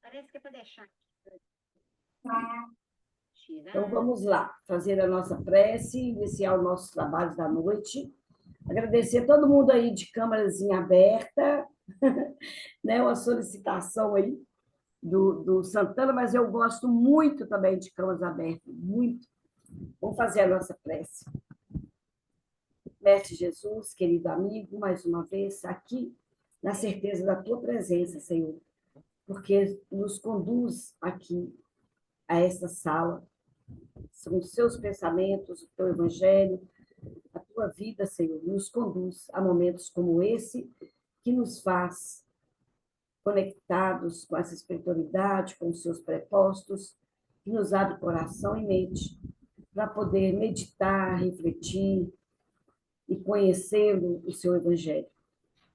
Parece que é para deixar. Então, vamos lá, fazer a nossa prece, iniciar os nossos trabalhos da noite. Agradecer a todo mundo aí de câmerazinha aberta, né? Uma solicitação aí do Santana, mas eu gosto muito também de câmeras abertas, muito. Vamos fazer a nossa prece. Mestre Jesus, querido amigo, mais uma vez aqui, na certeza da tua presença, Senhor, porque nos conduz aqui a essa sala. São os seus pensamentos, o teu evangelho, a tua vida, Senhor, nos conduz a momentos como esse, que nos faz conectados com essa espiritualidade, com os seus prepostos, que nos abre coração e mente para poder meditar, refletir e conhecendo o seu evangelho.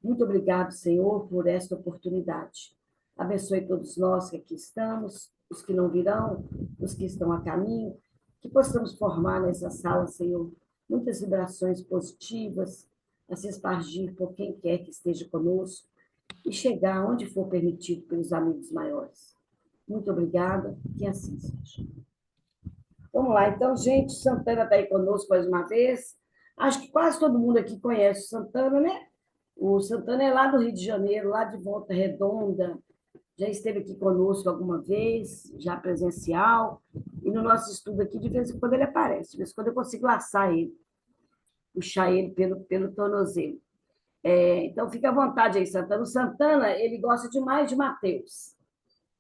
Muito obrigado, Senhor, por esta oportunidade. Abençoe todos nós que aqui estamos, os que não virão, os que estão a caminho, que possamos formar nessa sala, Senhor, muitas vibrações positivas a se espargir por quem quer que esteja conosco e chegar onde for permitido pelos amigos maiores. Muito obrigada, que assim seja. Vamos lá, então, gente, Santana está aí conosco mais uma vez. Acho que quase todo mundo aqui conhece o Santana, né? O Santana é lá do Rio de Janeiro, lá de Volta Redonda, já esteve aqui conosco alguma vez, já presencial, e no nosso estudo aqui, de vez em quando ele aparece, de vez em quando eu consigo laçar ele, puxar ele pelo tornozelo. Então, fica à vontade aí, Santana. O Santana, ele gosta demais de Mateus.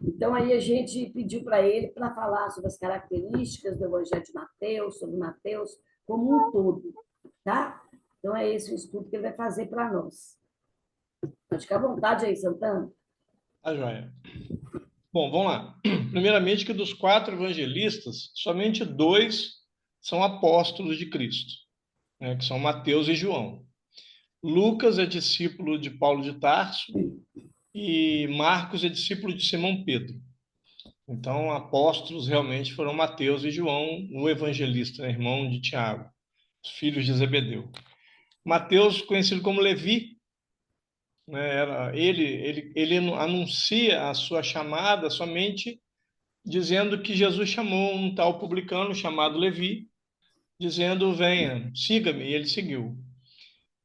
Então, aí a gente pediu para ele para falar sobre as características do Evangelho de Mateus, sobre Mateus como um todo, tá? Então, é esse o estudo que ele vai fazer para nós. Pode ficar à vontade aí, Santana. Tá joia. Bom, vamos lá. Primeiramente, que dos 4 evangelistas, somente 2 são apóstolos de Cristo, né, que são Mateus e João. Lucas é discípulo de Paulo de Tarso e Marcos é discípulo de Simão Pedro. Então, apóstolos realmente foram Mateus e João, o evangelista, né, irmão de Tiago, os filhos de Zebedeu. Mateus, conhecido como Levi, né, ele anuncia a sua chamada somente dizendo que Jesus chamou um tal publicano chamado Levi, dizendo, venha, siga-me, e ele seguiu.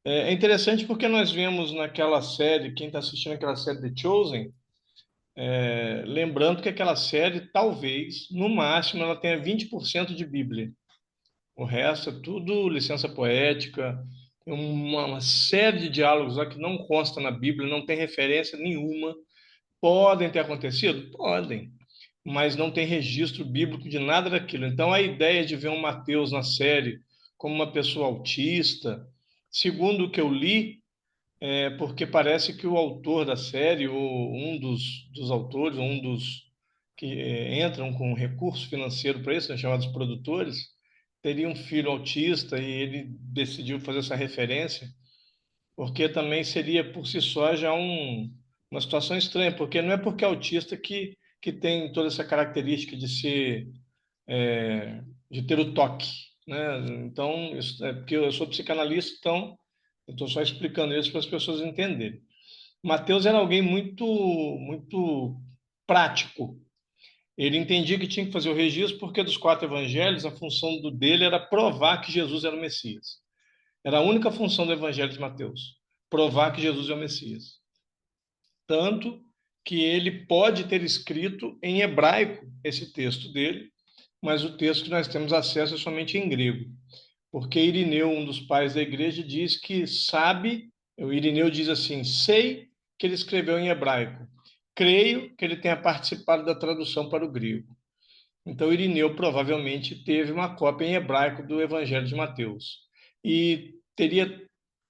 É interessante porque nós vemos naquela série, quem está assistindo aquela série The Chosen, lembrando que aquela série, talvez, no máximo, ela tenha 20% de Bíblia. O resto é tudo licença poética, tem uma série de diálogos lá que não consta na Bíblia, não tem referência nenhuma. Podem ter acontecido? Podem, mas não tem registro bíblico de nada daquilo. Então, a ideia de ver um Mateus na série como uma pessoa autista, segundo o que eu li, é porque parece que o autor da série, ou um dos autores, um dos que entram com recurso financeiro para isso, né, chamados produtores, teria um filho autista e ele decidiu fazer essa referência, porque também seria por si só já uma situação estranha, porque não é porque é autista que tem toda essa característica de ser, de ter o toque, né? Então, isso é porque eu sou psicanalista, então eu estou só explicando isso para as pessoas entenderem. Mateus era alguém muito prático. Ele entendia que tinha que fazer o registro porque dos 4 evangelhos a função dele era provar que Jesus era o Messias. Era a única função do evangelho de Mateus, provar que Jesus é o Messias. Tanto que ele pode ter escrito em hebraico esse texto dele, mas o texto que nós temos acesso é somente em grego. Porque Irineu, um dos pais da igreja, diz que sabe, o Irineu diz assim, sei que ele escreveu em hebraico, creio que ele tenha participado da tradução para o grego. Então, Irineu provavelmente teve uma cópia em hebraico do Evangelho de Mateus. E teria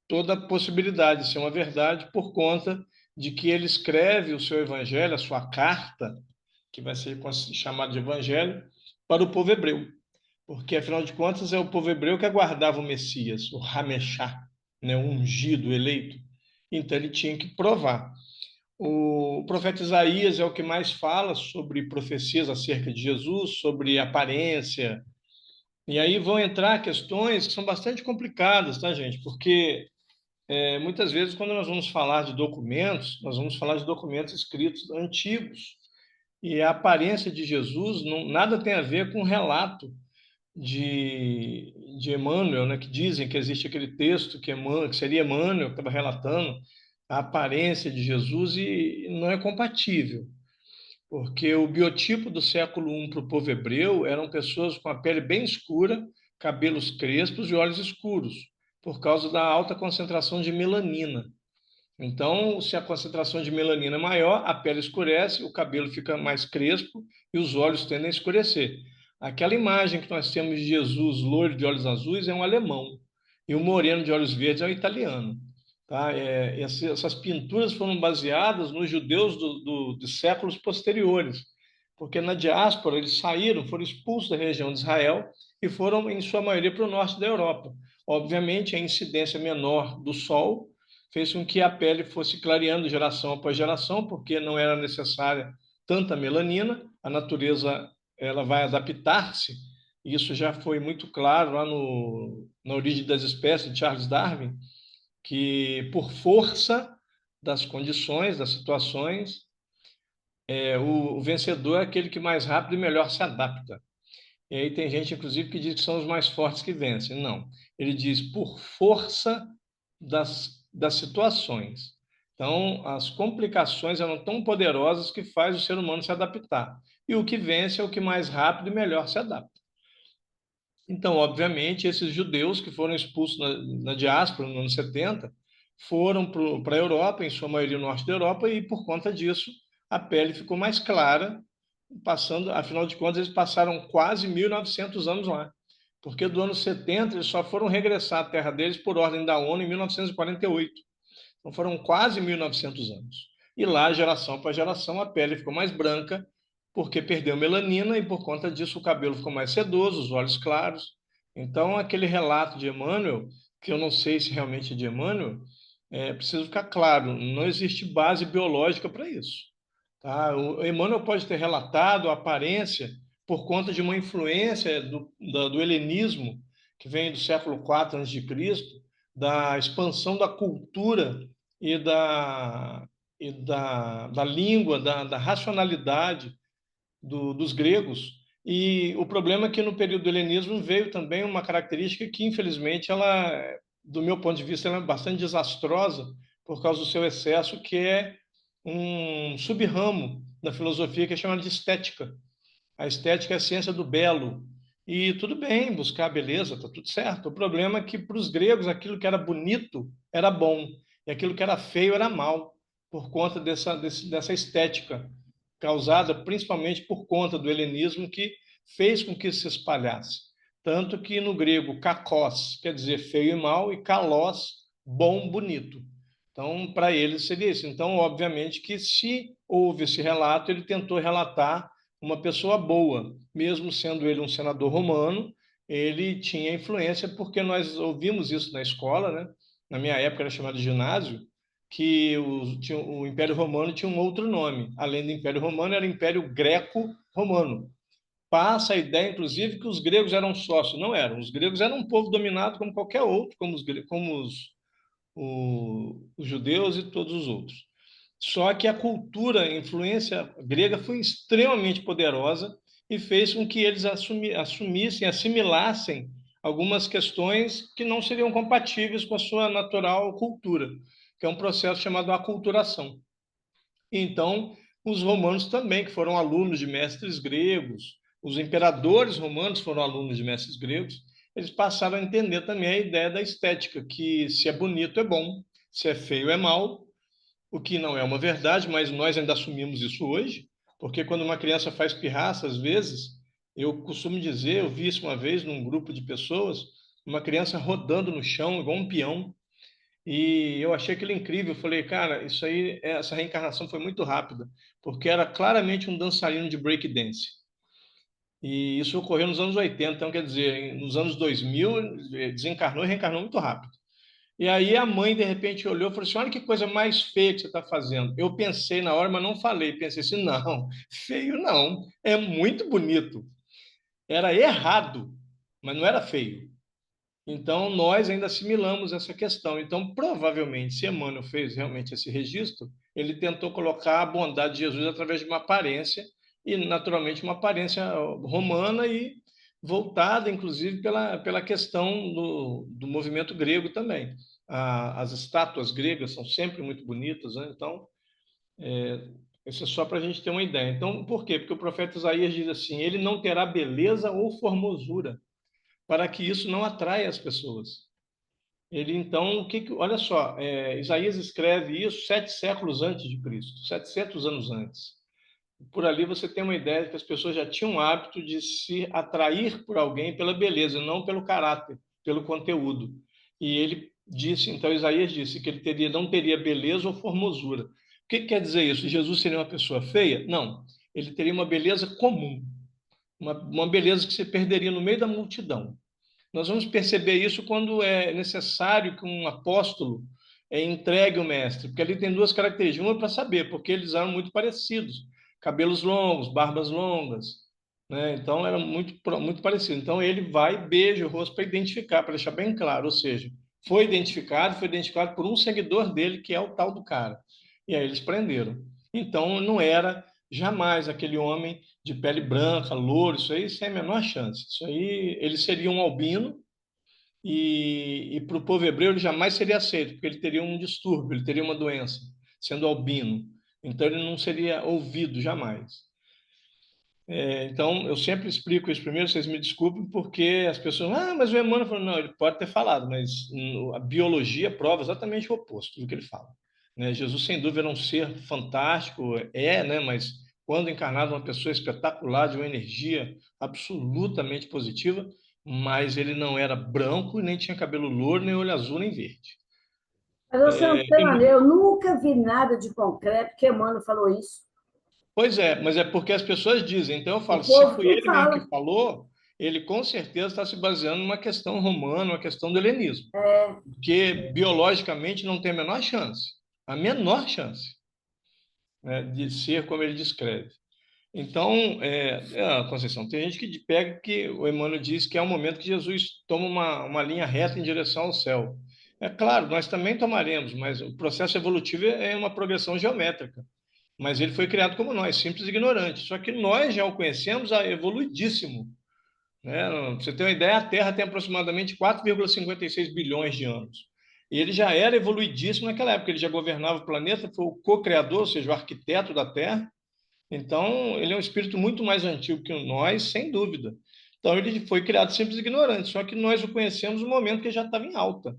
toda a possibilidade de ser uma verdade por conta de que ele escreve o seu evangelho, a sua carta, que vai ser chamada de evangelho, para o povo hebreu. Porque, afinal de contas, é o povo hebreu que aguardava o Messias, o Ramechá, né, o ungido, o eleito. Então, ele tinha que provar. O profeta Isaías é o que mais fala sobre profecias acerca de Jesus, sobre aparência. E aí vão entrar questões que são bastante complicadas, tá, gente? Porque muitas vezes, quando nós vamos falar de documentos, nós vamos falar de documentos escritos antigos. E a aparência de Jesus nada tem a ver com o relato de Emmanuel, né, que dizem que existe aquele texto que seria Emmanuel que estava relatando a aparência de Jesus e não é compatível, porque o biotipo do século I para o povo hebreu eram pessoas com a pele bem escura, cabelos crespos e olhos escuros, por causa da alta concentração de melanina. Então, se a concentração de melanina é maior, a pele escurece, o cabelo fica mais crespo e os olhos tendem a escurecer. Aquela imagem que nós temos de Jesus loiro de olhos azuis é um alemão e o moreno de olhos verdes é um italiano. Tá? Essas pinturas foram baseadas nos judeus de séculos posteriores, porque na diáspora eles saíram, foram expulsos da região de Israel e foram, em sua maioria, para o norte da Europa. Obviamente, a incidência menor do sol fez com que a pele fosse clareando geração após geração, porque não era necessária tanta melanina, a natureza ela vai adaptar-se, isso já foi muito claro lá na Origem das Espécies, de Charles Darwin, que por força das condições, das situações, o vencedor é aquele que mais rápido e melhor se adapta. E aí tem gente, inclusive, que diz que são os mais fortes que vencem. Não. Ele diz por força das situações. Então, as complicações eram tão poderosas que faz o ser humano se adaptar. E o que vence é o que mais rápido e melhor se adapta. Então, obviamente, esses judeus que foram expulsos na diáspora, nos anos 70, foram para a Europa, em sua maioria no norte da Europa, e por conta disso a pele ficou mais clara, passando, afinal de contas, eles passaram quase 1.900 anos lá, porque do ano 70 eles só foram regressar à terra deles por ordem da ONU em 1948. Então foram quase 1.900 anos. E lá, geração após geração, a pele ficou mais branca, porque perdeu melanina e por conta disso o cabelo ficou mais sedoso, os olhos claros. Então, aquele relato de Emmanuel, que eu não sei se realmente é de Emmanuel, preciso ficar claro, não existe base biológica para isso. Tá? O Emmanuel pode ter relatado a aparência por conta de uma influência do helenismo, que vem do século IV a.C., da expansão da cultura e da língua, da racionalidade dos gregos. E o problema é que no período do helenismo veio também uma característica que, infelizmente, ela, do meu ponto de vista, ela é bastante desastrosa por causa do seu excesso, que é um sub-ramo da filosofia que é chamado de estética. A estética é a ciência do belo. E tudo bem buscar a beleza, está tudo certo. O problema é que para os gregos aquilo que era bonito era bom e aquilo que era feio era mal, por conta dessa estética causada principalmente por conta do helenismo que fez com que se espalhasse. Tanto que no grego kakos quer dizer feio e mal e kalos, bom, bonito. Então, para ele seria isso. Então, obviamente que se houve esse relato, ele tentou relatar uma pessoa boa, mesmo sendo ele um senador romano, ele tinha influência, porque nós ouvimos isso na escola, né? Na minha época era chamado de ginásio, que o Império Romano tinha um outro nome. Além do Império Romano, era o Império Greco-Romano. Passa a ideia, inclusive, que os gregos eram sócios. Não eram. Os gregos eram um povo dominado como qualquer outro, como os judeus e todos os outros. Só que a cultura, a influência grega foi extremamente poderosa e fez com que eles assumissem, assimilassem algumas questões que não seriam compatíveis com a sua natural cultura, que é um processo chamado aculturação. Então, os romanos também, que foram alunos de mestres gregos, os imperadores romanos foram alunos de mestres gregos, eles passaram a entender também a ideia da estética, que se é bonito é bom, se é feio é mal, o que não é uma verdade, mas nós ainda assumimos isso hoje, porque quando uma criança faz pirraça, às vezes, eu costumo dizer, eu vi isso uma vez num grupo de pessoas, uma criança rodando no chão, igual um peão, e eu achei aquilo incrível. Eu falei, cara, isso aí, essa reencarnação foi muito rápida, porque era claramente um dançarino de breakdance. E isso ocorreu nos anos 80, então quer dizer, nos anos 2000, desencarnou e reencarnou muito rápido. E aí a mãe, de repente, olhou e falou assim, olha que coisa mais feia que você está fazendo. Eu pensei na hora, mas não falei. Pensei assim, não, feio não, é muito bonito. Era errado, mas não era feio. Então, nós ainda assimilamos essa questão. Então, provavelmente, se Emmanuel fez realmente esse registro, ele tentou colocar a bondade de Jesus através de uma aparência, e, naturalmente, uma aparência romana e voltada, inclusive, pela questão do movimento grego também. As estátuas gregas são sempre muito bonitas, né? Então, isso é só para a gente ter uma ideia. Então, por quê? Porque o profeta Isaías diz assim: ele não terá beleza ou formosura, para que isso não atraia as pessoas. Ele, então, olha só, Isaías escreve isso 7 séculos antes de Cristo, 700 anos antes. Por ali você tem uma ideia de que as pessoas já tinham o hábito de se atrair por alguém pela beleza, não pelo caráter, pelo conteúdo. E ele disse, então Isaías disse que ele não teria beleza ou formosura. O que quer dizer isso? Jesus seria uma pessoa feia? Não. Ele teria uma beleza comum, uma beleza que se perderia no meio da multidão. Nós vamos perceber isso quando é necessário que um apóstolo entregue o mestre, porque ali tem duas características. Uma para saber, porque eles eram muito parecidos, cabelos longos, barbas longas, né? Então era muito parecido. Então ele vai, beija o rosto para identificar, para deixar bem claro, ou seja, foi identificado por um seguidor dele, que é o tal do cara. E aí eles prenderam. Então não era jamais aquele homem de pele branca, louro, isso aí sem a menor chance. Isso aí, ele seria um albino e para o povo hebreu ele jamais seria aceito, porque ele teria um distúrbio, ele teria uma doença, sendo albino. Então ele não seria ouvido jamais. Então eu sempre explico isso primeiro, vocês me desculpem, porque as pessoas, mas o Emmanuel falou, não, ele pode ter falado, mas a biologia prova exatamente o oposto do que ele fala. Né? Jesus, sem dúvida, era um ser fantástico, né? Mas quando encarnado, uma pessoa espetacular, de uma energia absolutamente positiva, mas ele não era branco, nem tinha cabelo louro, nem olho azul, nem verde. Mas, ô Santana, eu nunca vi nada de concreto que Emmanuel falou isso. Pois é, mas é porque as pessoas dizem. Então eu O falo, se povo foi que ele mesmo fala. que falou, ele com certeza está se baseando numa questão romana, uma questão do helenismo, porque biologicamente não tem a menor chance, né, de ser como ele descreve. Então, Conceição, tem gente que pega que o Emmanuel diz que é o momento que Jesus toma uma linha reta em direção ao céu. É claro, nós também tomaremos, mas o processo evolutivo é uma progressão geométrica. Mas ele foi criado como nós, simples e ignorantes. Só que nós já o conhecemos evoluidíssimo. Né? Pra você ter uma ideia, a Terra tem aproximadamente 4,56 bilhões de anos. E ele já era evoluidíssimo naquela época, ele já governava o planeta, foi o co-criador, ou seja, o arquiteto da Terra. Então, ele é um espírito muito mais antigo que nós, sem dúvida. Então, ele foi criado simples e ignorante, só que nós o conhecemos no momento que ele já estava em alta.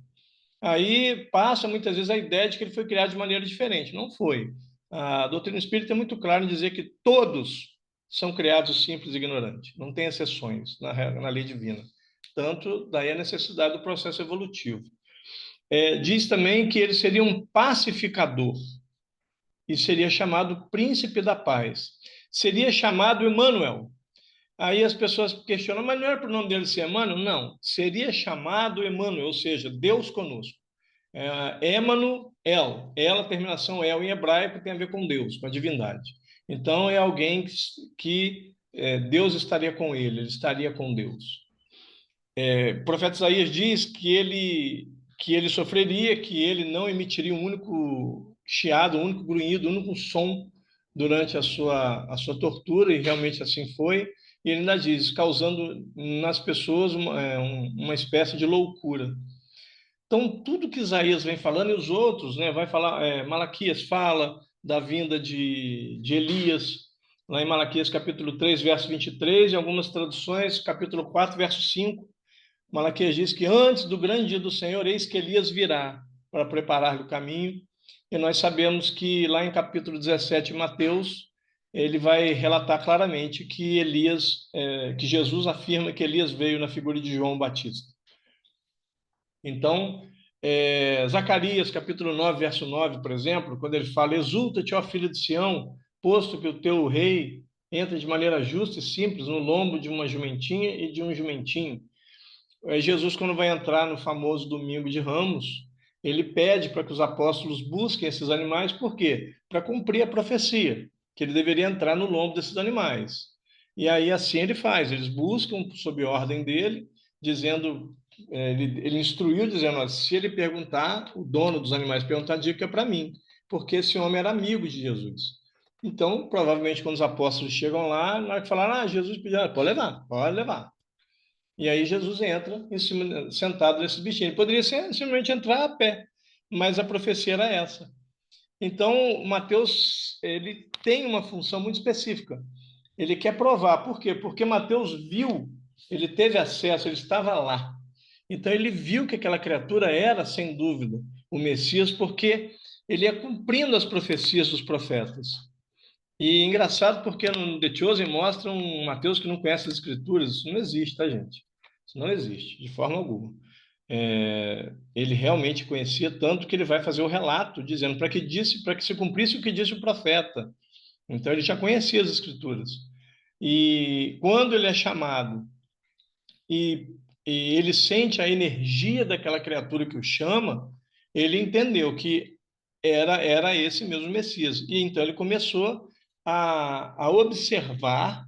Aí passa muitas vezes a ideia de que ele foi criado de maneira diferente. Não foi. A doutrina espírita é muito clara em dizer que todos são criados simples e ignorantes. Não tem exceções na lei divina. Tanto daí a necessidade do processo evolutivo. Diz também que ele seria um pacificador e seria chamado príncipe da paz. Seria chamado Emmanuel. Aí as pessoas questionam, mas não era para o nome dele ser Emmanuel? Não, seria chamado Emmanuel, ou seja, Deus conosco. Emmanuel, ela, terminação El em hebraico, tem a ver com Deus, com a divindade. Então é alguém que Deus estaria com ele estaria com Deus. O profeta Isaías diz que ele sofreria, que ele não emitiria um único chiado, um único grunhido, um único som durante a sua tortura, e realmente assim foi. E ele ainda diz, causando nas pessoas uma espécie de loucura. Então, tudo que Isaías vem falando, e os outros, né, vai falar, Malaquias fala da vinda de Elias, lá em Malaquias capítulo 3, verso 23, em algumas traduções, capítulo 4, verso 5, Malaquias diz que antes do grande dia do Senhor, eis que Elias virá para preparar-lhe o caminho. E nós sabemos que lá em capítulo 17 de Mateus, ele vai relatar claramente que que Jesus afirma que Elias veio na figura de João Batista. Então, Zacarias, capítulo 9, verso 9, por exemplo, quando ele fala, exulta-te, ó filho de Sião, posto que o teu rei entra de maneira justa e simples no lombo de uma jumentinha e de um jumentinho. Jesus, quando vai entrar no famoso Domingo de Ramos, ele pede para que os apóstolos busquem esses animais, por quê? Para cumprir a profecia, que ele deveria entrar no lombo desses animais. E aí assim ele faz, eles buscam sob ordem dele, dizendo, ele instruiu, dizendo, se ele perguntar, o dono dos animais perguntar, diga que é para mim, porque esse homem era amigo de Jesus. Então, provavelmente, quando os apóstolos chegam lá, na hora que falaram, Jesus pediu, pode levar, pode levar. E aí Jesus entra em cima, sentado nesse bichinho. Ele poderia simplesmente entrar a pé, mas a profecia era essa. Então, Mateus, ele tem uma função muito específica. Ele quer provar. Por quê? Porque Mateus viu, ele teve acesso, ele estava lá. Então, ele viu que aquela criatura era, sem dúvida, o Messias, porque ele ia cumprindo as profecias dos profetas. E engraçado porque no The Chosen mostra um Mateus que não conhece as Escrituras. Isso não existe, tá, gente? Isso não existe, de forma alguma. Ele realmente conhecia tanto que ele vai fazer o relato, dizendo para que se cumprisse o que disse o profeta. Então ele já conhecia as Escrituras. E quando ele é chamado e, e ele sente a energia daquela criatura que o chama, ele entendeu que era esse mesmo Messias. E então ele começou a observar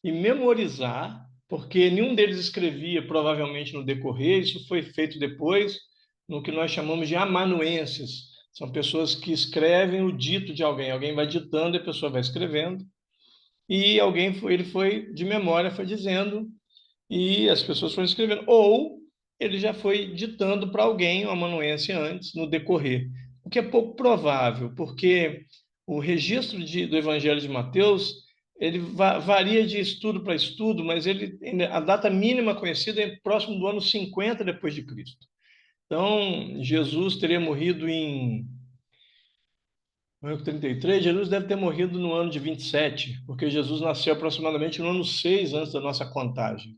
e memorizar, porque nenhum deles escrevia provavelmente no decorrer, isso foi feito depois, no que nós chamamos de amanuenses. São pessoas que escrevem o dito de alguém. Alguém vai ditando e a pessoa vai escrevendo. E ele foi de memória, foi dizendo, e as pessoas foram escrevendo. Ou ele já foi ditando para alguém, um amanuense antes, no decorrer. O que é pouco provável, porque o registro do Evangelho de Mateus ele varia de estudo para estudo, mas a data mínima conhecida é próximo do ano 50 depois de Cristo. Então, Jesus teria morrido em 33, Jesus deve ter morrido no ano de 27, porque Jesus nasceu aproximadamente no ano 6 antes da nossa contagem,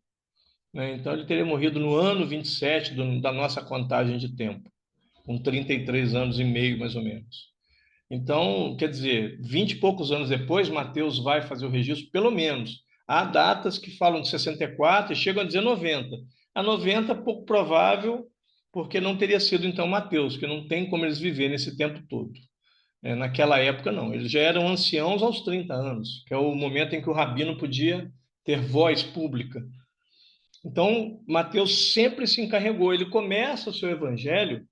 né? Então, ele teria morrido no ano 27 da nossa contagem de tempo, com 33 anos e meio, mais ou menos. Então, quer dizer, 20 e poucos anos depois, Mateus vai fazer o registro, pelo menos. Há datas que falam de 64 e chegam a dizer 90. A 90 é pouco provável, porque não teria sido, então, Mateus, que não tem como eles viverem esse tempo todo. Naquela época, não. Eles já eram anciãos aos 30 anos, que é o momento em que o rabino podia ter voz pública. Então, Mateus sempre se encarregou. Ele começa o seu evangelho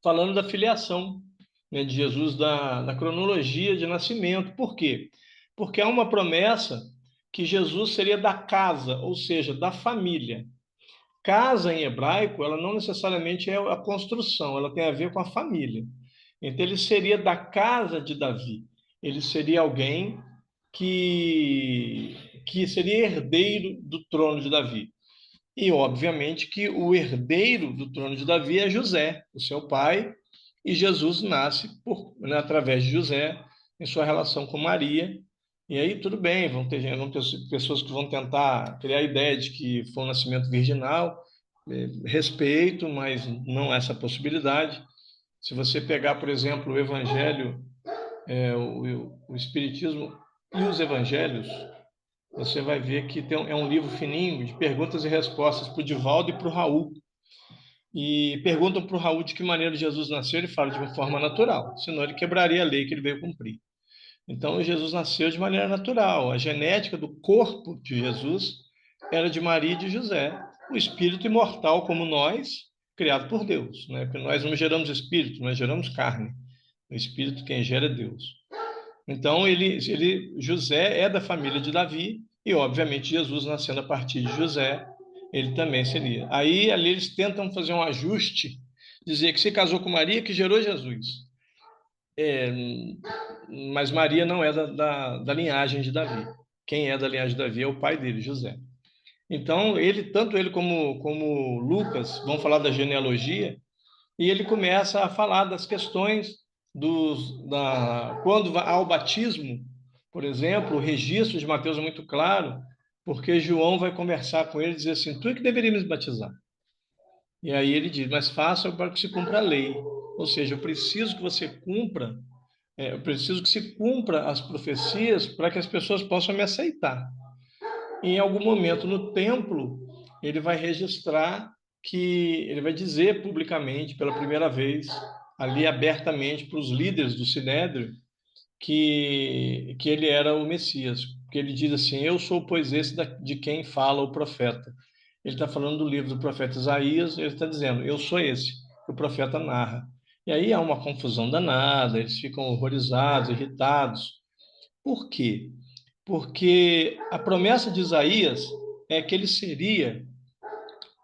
falando da filiação, né, de Jesus, da cronologia de nascimento. Por quê? Porque há uma promessa que Jesus seria da casa, ou seja, da família. Casa em hebraico, ela não necessariamente é a construção, ela tem a ver com a família. Então, ele seria da casa de Davi. Ele seria alguém que, que seria herdeiro do trono de Davi. E, obviamente, que o herdeiro do trono de Davi é José, o seu pai, e Jesus nasce através de José, em sua relação com Maria. E aí, tudo bem, vão ter pessoas que vão tentar criar a ideia de que foi um nascimento virginal, respeito, mas não essa possibilidade. Se você pegar, por exemplo, o Evangelho, o Espiritismo e os Evangelhos, você vai ver que é um livro fininho de perguntas e respostas para o Divaldo e para o Raul. E perguntam para o Raul de que maneira Jesus nasceu, ele fala de uma forma natural, senão ele quebraria a lei que ele veio cumprir. Então, Jesus nasceu de maneira natural. A genética do corpo de Jesus era de Maria e de José, o espírito imortal como nós, criado por Deus, né? Porque nós não geramos espírito, nós geramos carne. O espírito quem gera é Deus. Então, José é da família de Davi e, obviamente, Jesus nascendo a partir de José, ele também seria. Aí, ali eles tentam fazer um ajuste, dizer que se casou com Maria, que gerou Jesus. Mas Maria não é da linhagem de Davi. Quem é da linhagem de Davi é o pai dele, José. Então, tanto ele como Lucas vão falar da genealogia, e ele começa a falar das questões quando há o batismo, por exemplo, o registro de Mateus é muito claro, porque João vai conversar com ele e dizer assim, tu é que deveria me batizar. E aí ele diz, mas faça para que se cumpra a lei. Ou seja, eu preciso que você cumpra, eu preciso que se cumpra as profecias para que as pessoas possam me aceitar. Em algum momento no templo, ele vai registrar ele vai dizer publicamente, pela primeira vez, ali abertamente para os líderes do Sinédrio, que ele era o Messias. Porque ele diz assim, eu sou, pois, esse de quem fala o profeta. Ele está falando do livro do profeta Isaías, ele está dizendo, eu sou esse, que o profeta narra. E aí há uma confusão danada, eles ficam horrorizados, irritados, Por quê? Porque a promessa de Isaías é que ele seria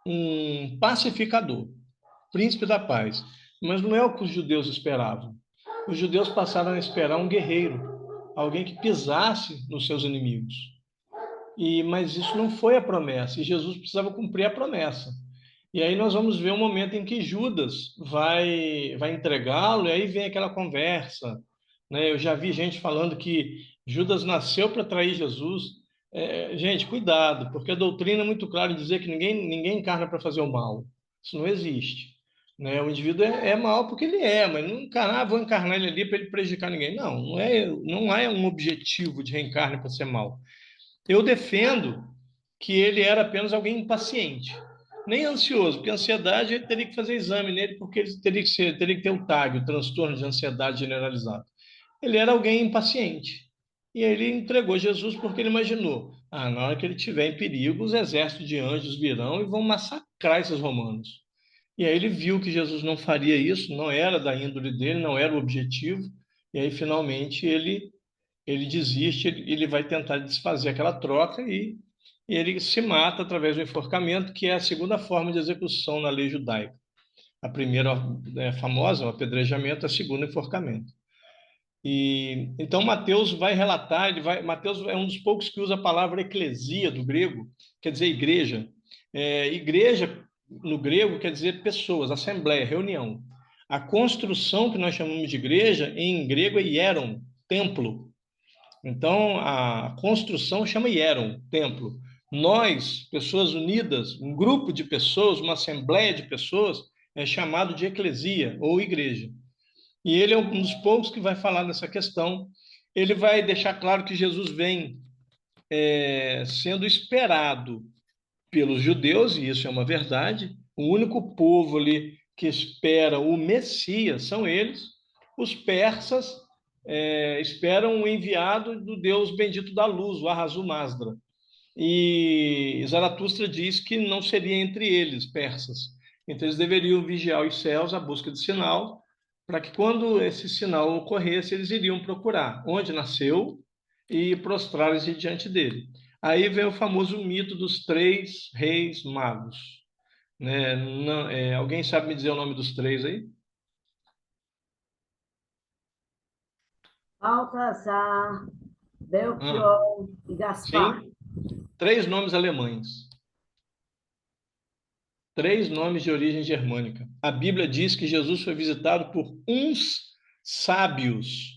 um pacificador, príncipe da paz. Mas não é o que os judeus esperavam. Os judeus passaram a esperar um guerreiro, alguém que pisasse nos seus inimigos. Mas isso não foi a promessa, e Jesus precisava cumprir a promessa. E aí nós vamos ver um momento em que Judas vai entregá-lo, e aí vem aquela conversa, né? Eu já vi gente falando que Judas nasceu para trair Jesus. Gente, cuidado, porque a doutrina é muito clara em dizer que ninguém encarna para fazer o mal. Isso não existe, né? O indivíduo é mal porque ele é, mas não encarnar, vou encarnar ele ali para ele prejudicar ninguém. Não, não é um objetivo de reencarne para ser mal. Eu defendo que ele era apenas alguém impaciente, nem ansioso, porque a ansiedade ele teria que fazer exame nele, porque ele teria que ter o TAG, o transtorno de ansiedade generalizado. Ele era alguém impaciente. E aí ele entregou Jesus porque ele imaginou: na hora que ele estiver em perigo, os exércitos de anjos virão e vão massacrar esses romanos. E aí ele viu que Jesus não faria isso, não era da índole dele, não era o objetivo, e aí finalmente ele desiste, ele vai tentar desfazer aquela troca e ele se mata através do enforcamento, que é a segunda forma de execução na lei judaica. A primeira é famosa, o apedrejamento, a segunda, enforcamento. E então Mateus vai relatar, Mateus é um dos poucos que usa a palavra eclesia do grego, quer dizer igreja. Igreja no grego quer dizer pessoas, assembleia, reunião. A construção que nós chamamos de igreja em grego é hieron, templo. Então, a construção chama hieron, templo. Nós, pessoas unidas, um grupo de pessoas, uma assembleia de pessoas, é chamado de eclesia ou igreja. E ele é um dos poucos que vai falar nessa questão. Ele vai deixar claro que Jesus vem sendo esperado pelos judeus, e isso é uma verdade. O único povo ali que espera o Messias são eles. Os persas esperam o enviado do Deus bendito da luz, o Ahazу Mazda. E Zaratustra diz que não seria entre eles, persas. Então eles deveriam vigiar os céus à busca de sinal, para que quando esse sinal ocorresse, eles iriam procurar onde nasceu e prostrar-se diante dele. Aí vem o famoso mito dos três reis magos, né? Não, alguém sabe me dizer o nome dos três aí? Baltazar, Ah, Belchior e Gaspar. sim, três nomes alemães. Três nomes de origem germânica. A Bíblia diz que Jesus foi visitado por uns sábios.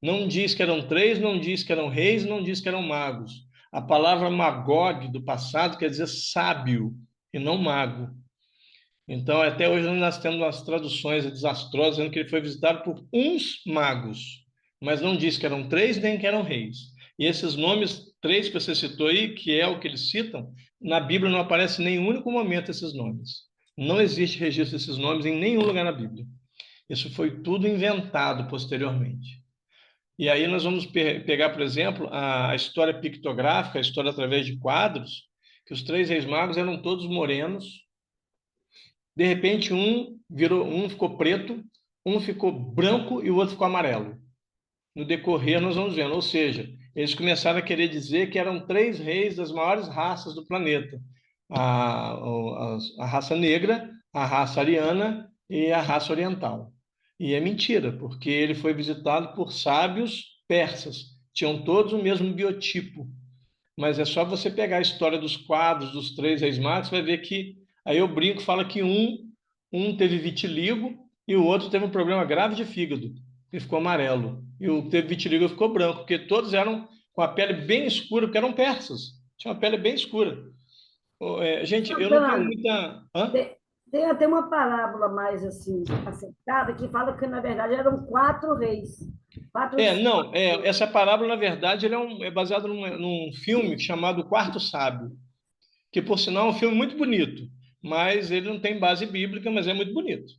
Não diz que eram três, não diz que eram reis, não diz que eram magos. A palavra magog do passado quer dizer sábio e não mago. Então, até hoje nós temos umas traduções desastrosas dizendo que ele foi visitado por uns magos, mas não diz que eram três nem que eram reis. E esses nomes, três que você citou aí, que é o que eles citam, na Bíblia não aparece em nenhum único momento esses nomes. Não existe registro desses nomes em nenhum lugar na Bíblia. Isso foi tudo inventado posteriormente. E aí nós vamos pegar, por exemplo, a história pictográfica, a história através de quadros, que os três reis magos eram todos morenos. De repente, um ficou preto, um ficou branco e o outro ficou amarelo. No decorrer, nós vamos vendo. Ou seja, eles começaram a querer dizer que eram três reis das maiores raças do planeta: a raça negra, a raça ariana e a raça oriental. E é mentira, porque ele foi visitado por sábios persas. Tinham todos o mesmo biotipo. Mas é só você pegar a história dos quadros dos três reis magos, você vai ver que aí eu brinco, fala que um teve vitiligo e o outro teve um problema grave de fígado e ficou amarelo. E o que teve vitiligo ficou branco, porque todos eram com a pele bem escura, porque eram persas. Tinha uma pele bem escura. Gente, eu não tenho Santana, muita. Hã? tem até uma parábola mais assim acertada que fala que na verdade eram quatro reis, quatro. Não, essa parábola, na verdade, ele é baseado num filme chamado O Quarto Sábio, que, por sinal, é um filme muito bonito, mas ele não tem base bíblica, mas é muito bonito.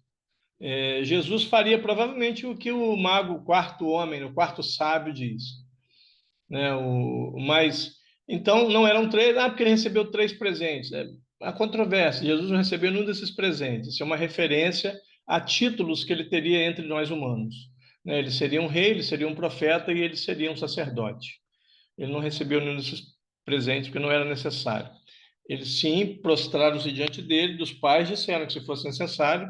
Jesus faria provavelmente o que o mago, o quarto homem, o quarto sábio diz, né? Mas então não eram três, porque ele recebeu três presentes. A controvérsia, Jesus não recebeu nenhum desses presentes. Isso é uma referência a títulos que ele teria entre nós humanos. né? Ele seria um rei, ele seria um profeta e ele seria um sacerdote. Ele não recebeu nenhum desses presentes porque não era necessário. Eles sim prostraram-se diante dele, dos pais disseram que se fosse necessário,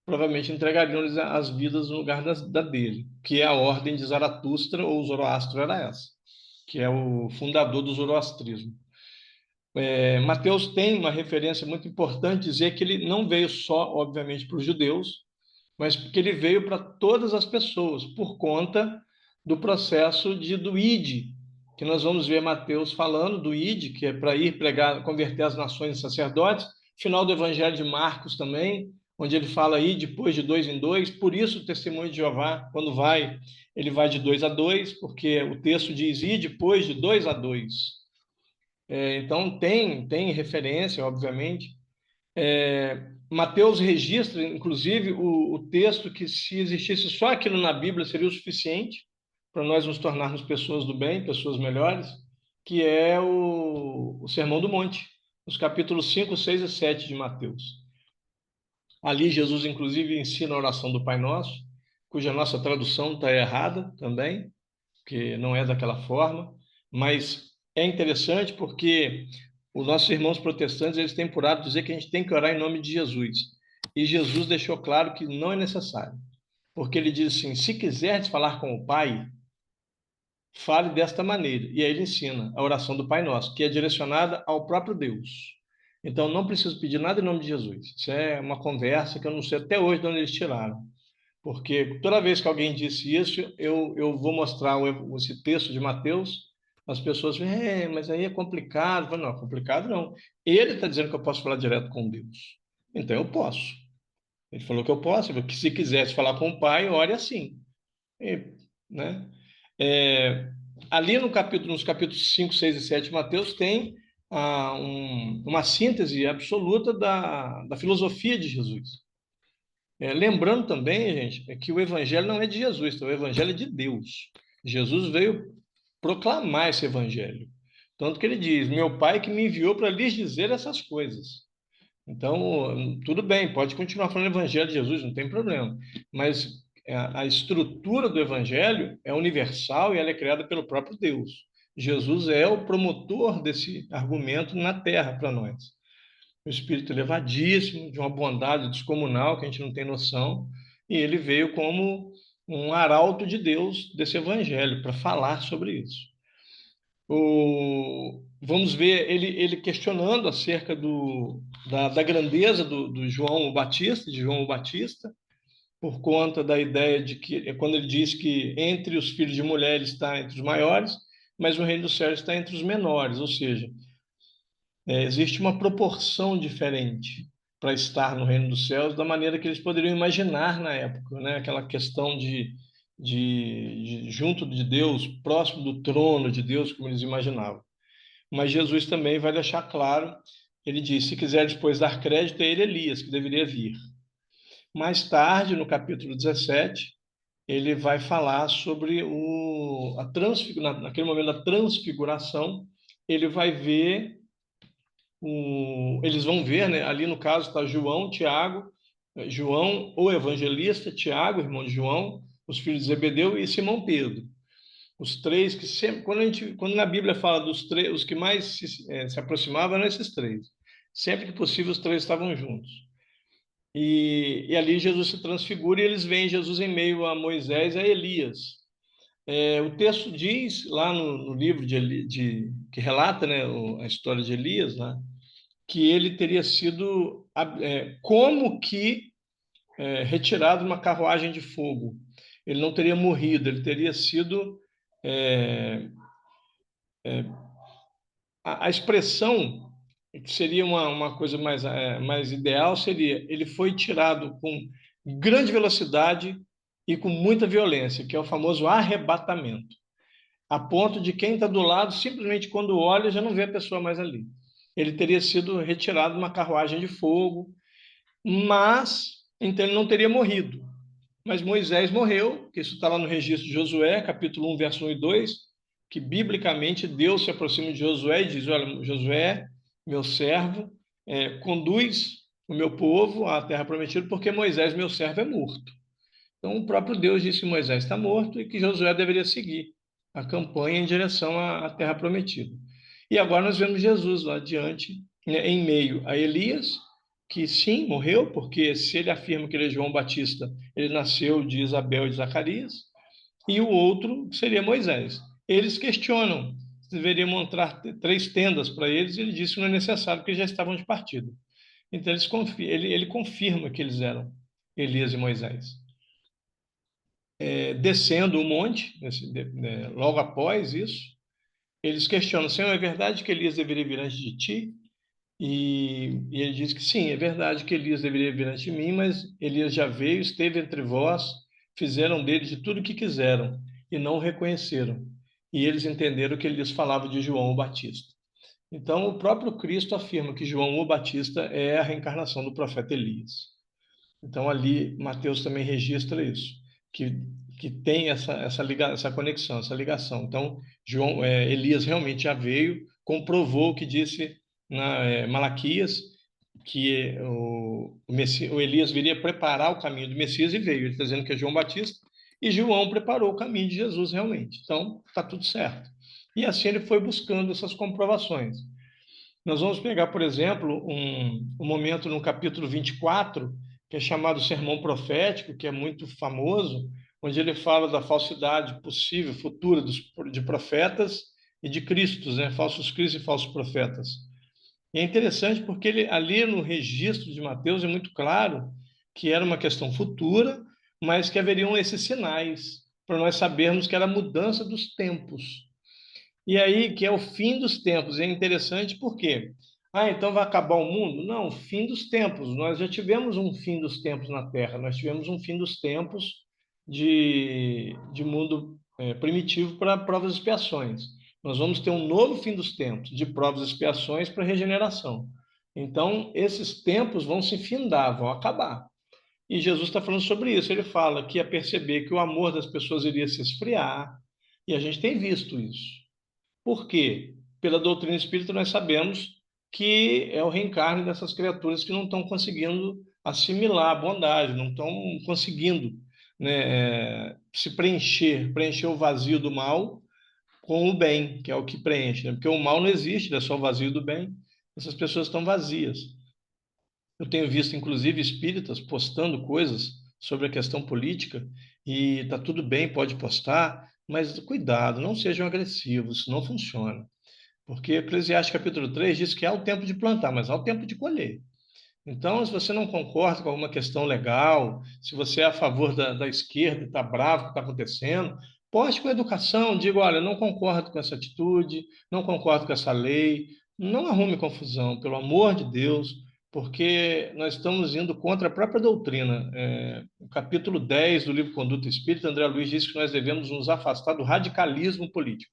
provavelmente entregariam-lhes as vidas no lugar da dele, que é a ordem de Zaratustra ou Zoroastro era essa, que é o fundador do zoroastrismo. Mateus tem uma referência muito importante, dizer que ele não veio só, obviamente, para os judeus, mas porque ele veio para todas as pessoas, por conta do processo do ID, que nós vamos ver Mateus falando do ID, que é para ir pregar, converter as nações em sacerdotes, final do Evangelho de Marcos também, onde ele fala aí depois de 2 em 2, por isso o testemunho de Jeová, quando vai, ele vai de 2 a 2, porque o texto diz ir depois de 2 a 2. Então tem referência, obviamente. Mateus registra, inclusive, o texto que, se existisse só aquilo na Bíblia, seria o suficiente para nós nos tornarmos pessoas do bem, pessoas melhores, que é o Sermão do Monte, os capítulos 5, 6 e 7 de Mateus. Ali, Jesus, inclusive, ensina a oração do Pai Nosso, cuja nossa tradução está errada também, que não é daquela forma, mas é interessante porque os nossos irmãos protestantes, eles têm por hábito dizer que a gente tem que orar em nome de Jesus. E Jesus deixou claro que não é necessário. Porque ele diz assim, se quiseres falar com o Pai, fale desta maneira. E aí ele ensina a oração do Pai Nosso, que é direcionada ao próprio Deus. Então, não preciso pedir nada em nome de Jesus. Isso é uma conversa que eu não sei até hoje de onde eles tiraram. Porque toda vez que alguém disse isso, eu vou mostrar esse texto de Mateus, as pessoas falam, mas aí é complicado. Eu falo, não, complicado não. Ele está dizendo que eu posso falar direto com Deus. Então eu posso. Ele falou que eu posso, que se quisesse falar com o Pai, ore assim. E, né? É, ali no capítulo, nos capítulos 5, 6 e 7 de Mateus tem uma síntese absoluta da filosofia de Jesus. Lembrando também, gente, que o evangelho não é de Jesus, então o evangelho é de Deus. Jesus veio proclamar esse evangelho. Tanto que ele diz: Meu Pai que me enviou para lhes dizer essas coisas. Então, tudo bem, pode continuar falando o evangelho de Jesus, não tem problema. Mas a estrutura do evangelho é universal e ela é criada pelo próprio Deus. Jesus é o promotor desse argumento na terra para nós. Um espírito elevadíssimo, de uma bondade descomunal que a gente não tem noção, e ele veio como um arauto de Deus desse evangelho para falar sobre isso. Vamos ver ele questionando acerca da grandeza do João Batista, de João Batista, por conta da ideia de que, quando ele diz que entre os filhos de mulher ele está entre os maiores, mas o reino dos céus está entre os menores, ou seja, existe uma proporção diferente para estar no reino dos céus da maneira que eles poderiam imaginar na época, né? Aquela questão de junto de Deus, próximo do trono de Deus, como eles imaginavam. Mas Jesus também vai deixar claro, ele diz, se quiser depois dar crédito a ele, Elias, que deveria vir. Mais tarde, no capítulo 17, ele vai falar sobre naquele momento da transfiguração, ele vai ver eles vão ver, né? Ali no caso está João, Tiago, João, o evangelista, Tiago, irmão de João, os filhos de Zebedeu e Simão Pedro. Os três que sempre, quando na Bíblia fala dos três, os que mais se aproximavam eram esses três. Sempre que possível, os três estavam juntos. E ali Jesus se transfigura e eles veem Jesus em meio a Moisés e a Elias. O texto diz, lá no livro que relata, né, a história de Elias, né, que ele teria sido como que retirado de uma carruagem de fogo. Ele não teria morrido, ele teria sido a expressão que seria uma coisa mais ideal seria ele foi tirado com grande velocidade e com muita violência, que é o famoso arrebatamento, a ponto de quem está do lado simplesmente quando olha já não vê a pessoa mais ali. Ele teria sido retirado de uma carruagem de fogo, mas então ele não teria morrido. Mas Moisés morreu, que isso está lá no registro de Josué, capítulo 1, verso 1 e 2, que biblicamente Deus se aproxima de Josué e diz: Olha, Josué, meu servo, conduz o meu povo à terra prometida, porque Moisés, meu servo, é morto. Então, o próprio Deus disse que Moisés está morto e que Josué deveria seguir a campanha em direção à terra prometida. E agora nós vemos Jesus lá adiante, né, em meio a Elias, que sim, morreu, porque se ele afirma que ele é João Batista, ele nasceu de Isabel e de Zacarias, e o outro seria Moisés. Eles questionam se deveriam montar 3 tendas para eles, e ele disse que não é necessário, porque eles já estavam de partida. Então ele confirma que eles eram Elias e Moisés. Descendo o monte, logo após isso, eles questionam: Senhor, é verdade que Elias deveria vir antes de ti? E ele diz que sim, é verdade que Elias deveria vir antes de mim, mas Elias já veio, esteve entre vós, fizeram dele de tudo o que quiseram e não o reconheceram. E eles entenderam que Elias falava de João o Batista. Então, o próprio Cristo afirma que João o Batista é a reencarnação do profeta Elias. Então, ali, Mateus também registra isso, que, que tem essa conexão, essa ligação. Então, Elias realmente já veio, comprovou o que disse na Malaquias, que o Elias viria preparar o caminho do Messias e veio. Ele está dizendo que é João Batista, e João preparou o caminho de Jesus realmente. Então, está tudo certo. E assim ele foi buscando essas comprovações. Nós vamos pegar, por exemplo, um momento no capítulo 24, que é chamado Sermão Profético, que é muito famoso, onde ele fala da falsidade possível, futura de profetas e de cristos, né? Falsos cristos e falsos profetas. E é interessante porque ali no registro de Mateus é muito claro que era uma questão futura, mas que haveriam esses sinais para nós sabermos que era a mudança dos tempos. E aí, que é o fim dos tempos. É interessante porque, então vai acabar o mundo? Não, fim dos tempos. Nós já tivemos um fim dos tempos na Terra. Nós tivemos um fim dos tempos de mundo primitivo para provas e expiações. Nós vamos ter um novo fim dos tempos, de provas e expiações para regeneração. Então, esses tempos vão se findar, vão acabar. E Jesus está falando sobre isso. Ele fala que ia perceber que o amor das pessoas iria se esfriar, e a gente tem visto isso. Por quê? Pela doutrina espírita, nós sabemos que é o reencarne dessas criaturas que não estão conseguindo assimilar a bondade, não estão conseguindo, né, se preencher o vazio do mal com o bem, que é o que preenche, né? Porque o mal não existe, é só o vazio do bem. Essas pessoas estão vazias. Eu tenho visto, inclusive, espíritas postando coisas sobre a questão política e está tudo bem, pode postar, mas cuidado, não sejam agressivos, isso não funciona. Porque Eclesiastes capítulo 3 diz que há o tempo de plantar, mas há o tempo de colher. Então, se você não concorda com alguma questão legal, se você é a favor da esquerda e está bravo com o que está acontecendo, poste com educação, diga, olha, não concordo com essa atitude, não concordo com essa lei, não arrume confusão, pelo amor de Deus, porque nós estamos indo contra a própria doutrina. No capítulo 10 do livro Conduta Espírita, André Luiz diz que nós devemos nos afastar do radicalismo político.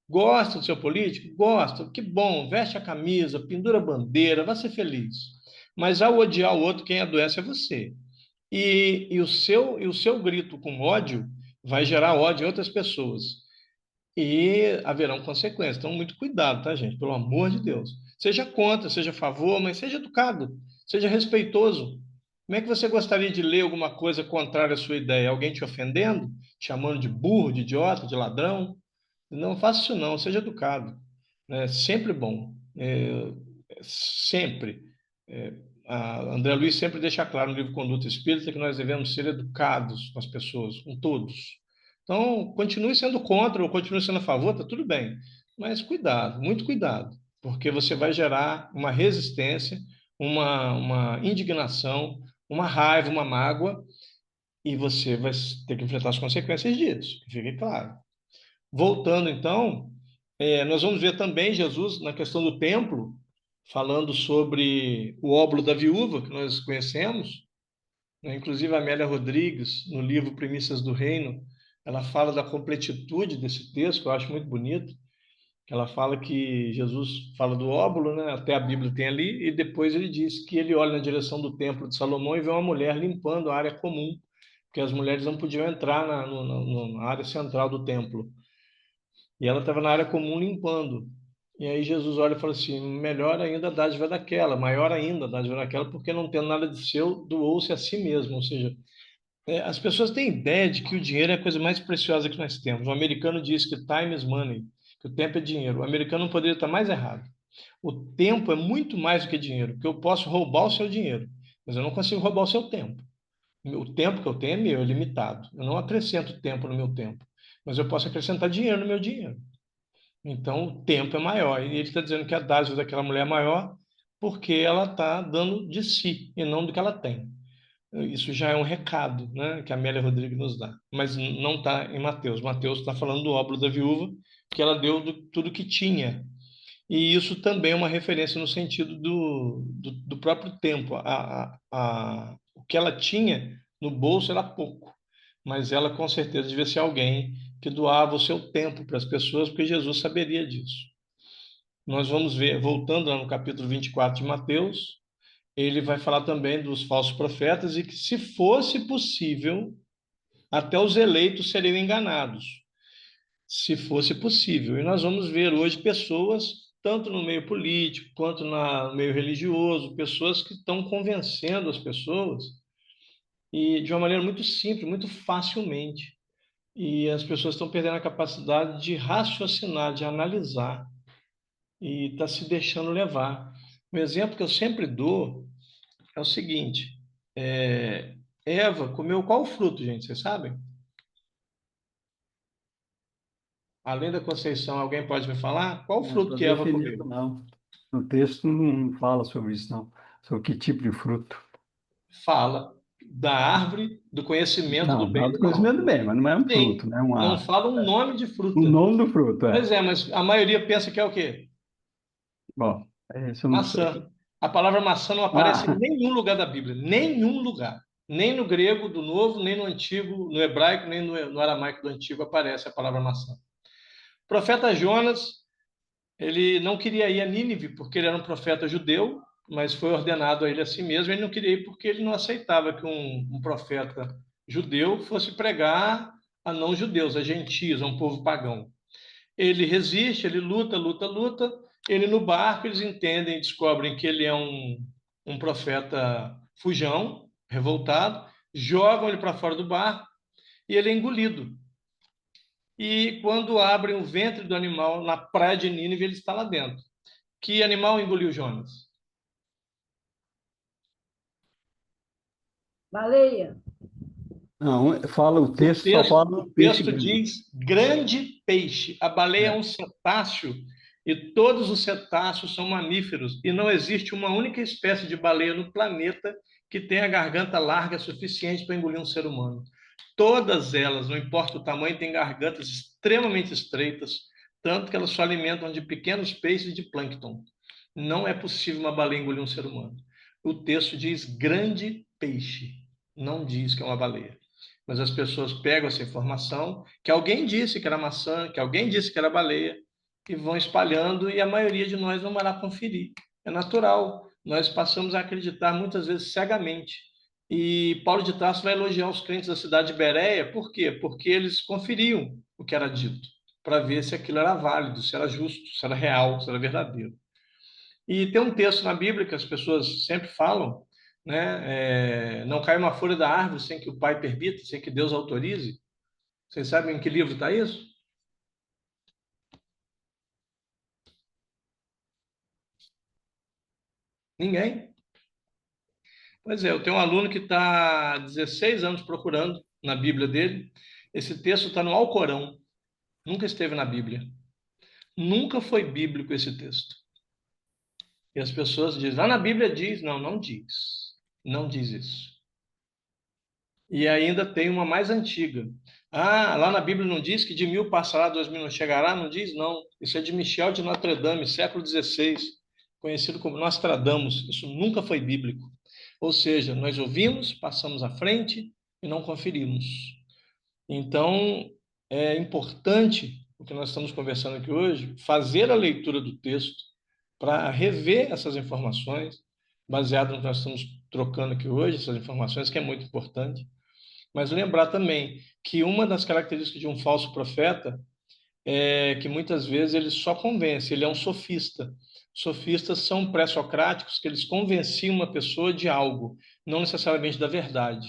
Gosta do seu político? Gosta. Que bom. Veste a camisa, pendura a bandeira, vai ser feliz. Mas ao odiar o outro, quem adoece é você. E o seu grito com ódio vai gerar ódio em outras pessoas. E haverão consequências. Então, muito cuidado, tá, gente? Pelo amor de Deus. Seja contra, seja a favor, mas seja educado, seja respeitoso. Como é que você gostaria de ler alguma coisa contrária à sua ideia? Alguém te ofendendo, te chamando de burro, de idiota, de ladrão? Não faça isso não, seja educado. É sempre bom. Sempre. É, a André Luiz sempre deixa claro no livro Conduta Espírita que nós devemos ser educados com as pessoas, com todos. Então, continue sendo contra ou continue sendo a favor, está tudo bem. Mas cuidado, muito cuidado, porque você vai gerar uma resistência, uma indignação, uma raiva, uma mágoa, e você vai ter que enfrentar as consequências disso, que fique claro. Voltando, então, nós vamos ver também Jesus na questão do templo, falando sobre o óbolo da viúva, que nós conhecemos, né? Inclusive a Amélia Rodrigues, no livro Premissas do Reino, ela fala da completitude desse texto, que eu acho muito bonito, que ela fala que Jesus fala do óbolo, né? Até a Bíblia tem ali, e depois ele diz que ele olha na direção do templo de Salomão e vê uma mulher limpando a área comum, porque as mulheres não podiam entrar na área central do templo. E ela estava na área comum limpando. E aí Jesus olha e fala assim: melhor ainda a dádiva daquela, maior ainda a dádiva daquela, porque não tendo nada de seu, doou-se a si mesmo. Ou seja, As pessoas têm ideia de que o dinheiro é a coisa mais preciosa que nós temos. O americano diz que time is money, que o tempo é dinheiro. O americano não poderia estar mais errado. O tempo é muito mais do que dinheiro, porque eu posso roubar o seu dinheiro, mas eu não consigo roubar o seu tempo. O tempo que eu tenho é meu, é limitado. Eu não acrescento tempo no meu tempo, mas eu posso acrescentar dinheiro no meu dinheiro. Então, o tempo é maior. E ele está dizendo que a dádiva daquela mulher é maior porque ela está dando de si e não do que ela tem. Isso já é um recado, né, que a Amélia Rodrigues nos dá. Mas não está em Mateus. Mateus está falando do óbolo da viúva, que ela deu tudo que tinha. E isso também é uma referência no sentido do próprio tempo. O que ela tinha no bolso era pouco, mas ela com certeza devia ser alguém que doava o seu tempo para as pessoas, porque Jesus saberia disso. Nós vamos ver, voltando lá no capítulo 24 de Mateus, ele vai falar também dos falsos profetas e que, se fosse possível, até os eleitos seriam enganados, se fosse possível. E nós vamos ver hoje pessoas, tanto no meio político quanto no meio religioso, pessoas que estão convencendo as pessoas e de uma maneira muito simples, muito facilmente. E as pessoas estão perdendo a capacidade de raciocinar, de analisar e está se deixando levar. Um exemplo que eu sempre dou é o seguinte: Eva comeu qual fruto, gente? Vocês sabem? Além da Conceição, alguém pode me falar? Qual Não fruto estou que Eva definindo, comeu? não. No texto não fala sobre isso, não. Sobre que tipo de fruto. Fala da árvore do conhecimento do Não, bem dá e do do mal. conhecimento bem, mas não é um fruto, Sim, né? não fala um nome de O fruta. nome do fruto, Pois é. é, mas a maioria pensa que é o quê? Bom, isso eu não sei. Maçã. A palavra maçã não aparece em Ah, nenhum lugar da Bíblia, nenhum lugar. Nem no grego do Novo, nem no Antigo, no hebraico, nem no aramaico do Antigo aparece a palavra maçã. O profeta Jonas, ele não queria ir a Nínive porque ele era um profeta judeu, mas foi ordenado a ele a si mesmo. Ele não queria ir porque ele não aceitava que um profeta judeu fosse pregar a não-judeus, a gentios, a um povo pagão. Ele resiste, ele luta, luta, luta. Ele no barco, eles entendem, descobrem que ele é um profeta fujão, revoltado, jogam ele para fora do barco e ele é engolido. E quando abrem o ventre do animal na praia de Nínive, ele está lá dentro. Que animal engoliu Jonas? Baleia, não, fala o O texto, só texto, fala o do peixe texto grande. diz grande peixe. A baleia é É. um cetáceo e todos os cetáceos são mamíferos e não existe uma única espécie de baleia no planeta que tenha a garganta larga suficiente para engolir um ser humano. Todas elas, não importa o tamanho, têm gargantas extremamente estreitas, tanto que elas só alimentam de pequenos peixes e de plâncton. Não é possível uma baleia engolir um ser humano. O texto diz grande peixe, não diz que é uma baleia. Mas as pessoas pegam essa informação, que alguém disse que era maçã, que alguém disse que era baleia, e vão espalhando, e a maioria de nós não vai lá conferir. É natural. Nós passamos a acreditar muitas vezes cegamente. E Paulo de Tarso vai elogiar os crentes da cidade de Bereia, por quê? Porque eles conferiam o que era dito, para ver se aquilo era válido, se era justo, se era real, se era verdadeiro. E tem um texto na Bíblia que as pessoas sempre falam, né? Não cai uma folha da árvore sem que o Pai permita, sem que Deus autorize. Vocês sabem em que livro está isso? Ninguém. Pois é, eu tenho um aluno que está há 16 anos procurando na Bíblia dele. Esse texto está no Alcorão, nunca esteve na Bíblia. Nunca foi bíblico esse texto. E as pessoas dizem, lá na Bíblia diz, não, não diz. Não diz isso. E ainda tem uma mais antiga. Ah, lá na Bíblia não diz que de 1000 passará, 2000 não chegará? Não diz, não. Isso é de Michel de Notre Dame, século XVI, conhecido como Nostradamus. Isso nunca foi bíblico. Ou seja, nós ouvimos, passamos à frente e não conferimos. Então, é importante, o que nós estamos conversando aqui hoje, fazer a leitura do texto para rever essas informações, baseado no que nós estamos trocando aqui hoje, essas informações, que é muito importante. Mas lembrar também que uma das características de um falso profeta é que muitas vezes ele só convence, ele é um sofista. Sofistas são pré-socráticos, que eles convenciam uma pessoa de algo, não necessariamente da verdade.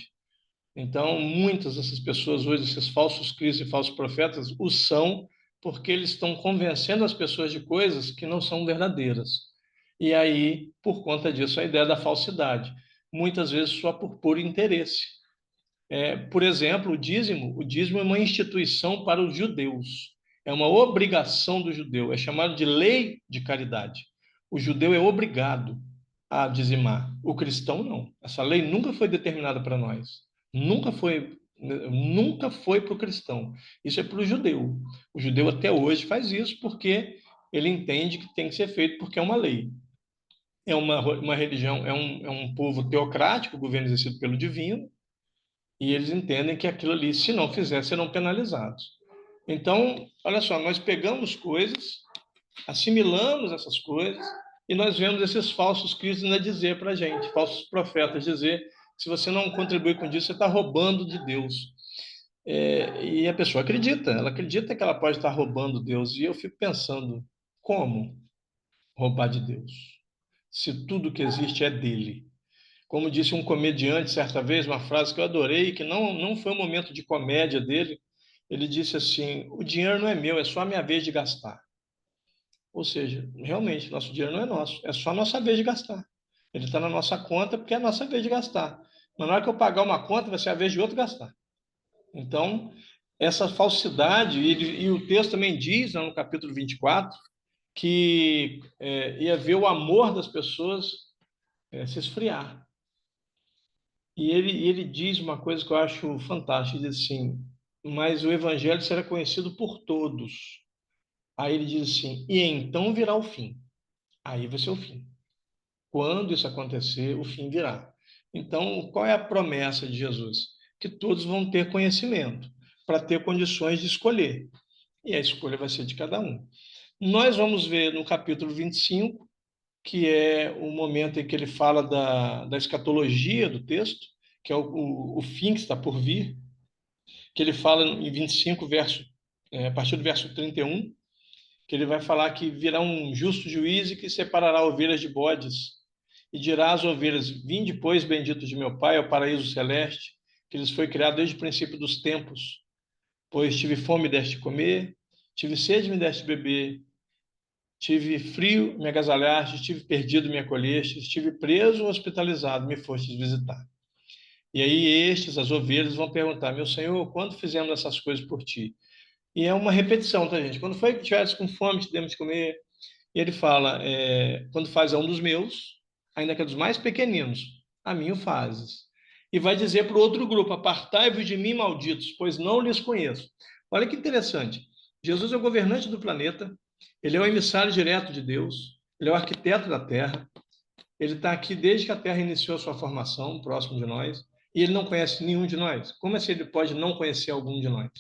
Então, muitas dessas pessoas hoje, esses falsos cristos e falsos profetas, o são porque eles estão convencendo as pessoas de coisas que não são verdadeiras. E aí, por conta disso, a ideia da falsidade, muitas vezes só por puro interesse. Por exemplo, o dízimo é uma instituição para os judeus, é uma obrigação do judeu, é chamado de lei de caridade. O judeu é obrigado a dizimar, o cristão não. Essa lei nunca foi determinada para nós, nunca foi para o cristão. Isso é para o judeu. O judeu até hoje faz isso porque ele entende que tem que ser feito porque é uma lei. É uma religião, é um povo teocrático, governo exercido pelo divino, e eles entendem que aquilo ali, se não fizer, serão penalizados. Então, olha só, nós pegamos coisas, assimilamos essas coisas, e nós vemos esses falsos cristos ainda dizer para a gente, falsos profetas dizer, se você não contribui com isso, você está roubando de Deus. E a pessoa acredita, ela acredita que ela pode estar roubando Deus, e eu fico pensando, como roubar de Deus? Se tudo que existe é dele. Como disse um comediante certa vez, uma frase que eu adorei, que não foi um momento de comédia dele, ele disse assim: o dinheiro não é meu, é só a minha vez de gastar. Ou seja, realmente, nosso dinheiro não é nosso, é só a nossa vez de gastar. Ele está na nossa conta porque é a nossa vez de gastar. Mas na hora que eu pagar uma conta, vai ser a vez de outro gastar. Então, essa falsidade, e o texto também diz, no capítulo 24, que ia ver o amor das pessoas se esfriar. E ele diz uma coisa que eu acho fantástica, ele diz assim, mas o evangelho será conhecido por todos. Aí ele diz assim, e então virá o fim. Aí vai ser o fim. Quando isso acontecer, o fim virá. Então, qual é a promessa de Jesus? Que todos vão ter conhecimento, para ter condições de escolher. E a escolha vai ser de cada um. Nós vamos ver no capítulo 25, que é o momento em que ele fala da escatologia do texto, que é o fim que está por vir, que ele fala em 25, a partir do verso 31, que ele vai falar que virá um justo juiz e que separará ovelhas de bodes, e dirá às ovelhas, vinde, pois, bendito de meu Pai, ao paraíso celeste, que lhes foi criado desde o princípio dos tempos, pois tive fome e deste comer, tive sede e me deste beber, tive frio, me agasalhaste, estive perdido, me acolheste, estive preso ou hospitalizado, me fostes visitar. E aí as ovelhas, vão perguntar, meu Senhor, quando fizemos essas coisas por ti? E é uma repetição, tá, gente? Quando foi que tivesse com fome, te demos de comer? E ele fala, quando faz a um dos meus, ainda que é dos mais pequeninos, a mim o fazes. E vai dizer para o outro grupo, apartai-vos de mim, malditos, pois não lhes conheço. Olha que interessante. Jesus é o governante do planeta, ele é o emissário direto de Deus, ele é o arquiteto da Terra, ele está aqui desde que a Terra iniciou a sua formação, próximo de nós, e ele não conhece nenhum de nós. Como é que ele pode não conhecer algum de nós?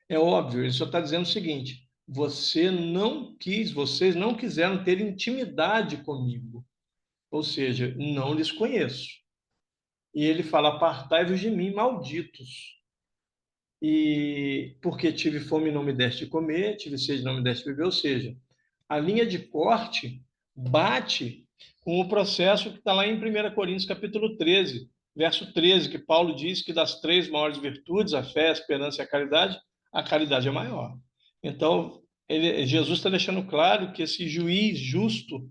É óbvio, ele só está dizendo o seguinte: vocês não quiseram ter intimidade comigo, ou seja, não lhes conheço. E ele fala: apartai-vos de mim, malditos. E porque tive fome e não me deste de comer, tive sede e não me deste de beber, ou seja, a linha de corte bate com o processo que está lá em 1 Coríntios capítulo 13, verso 13, que Paulo diz que das três maiores virtudes, a fé, a esperança e a caridade é maior. Então, Jesus está deixando claro que esse juiz justo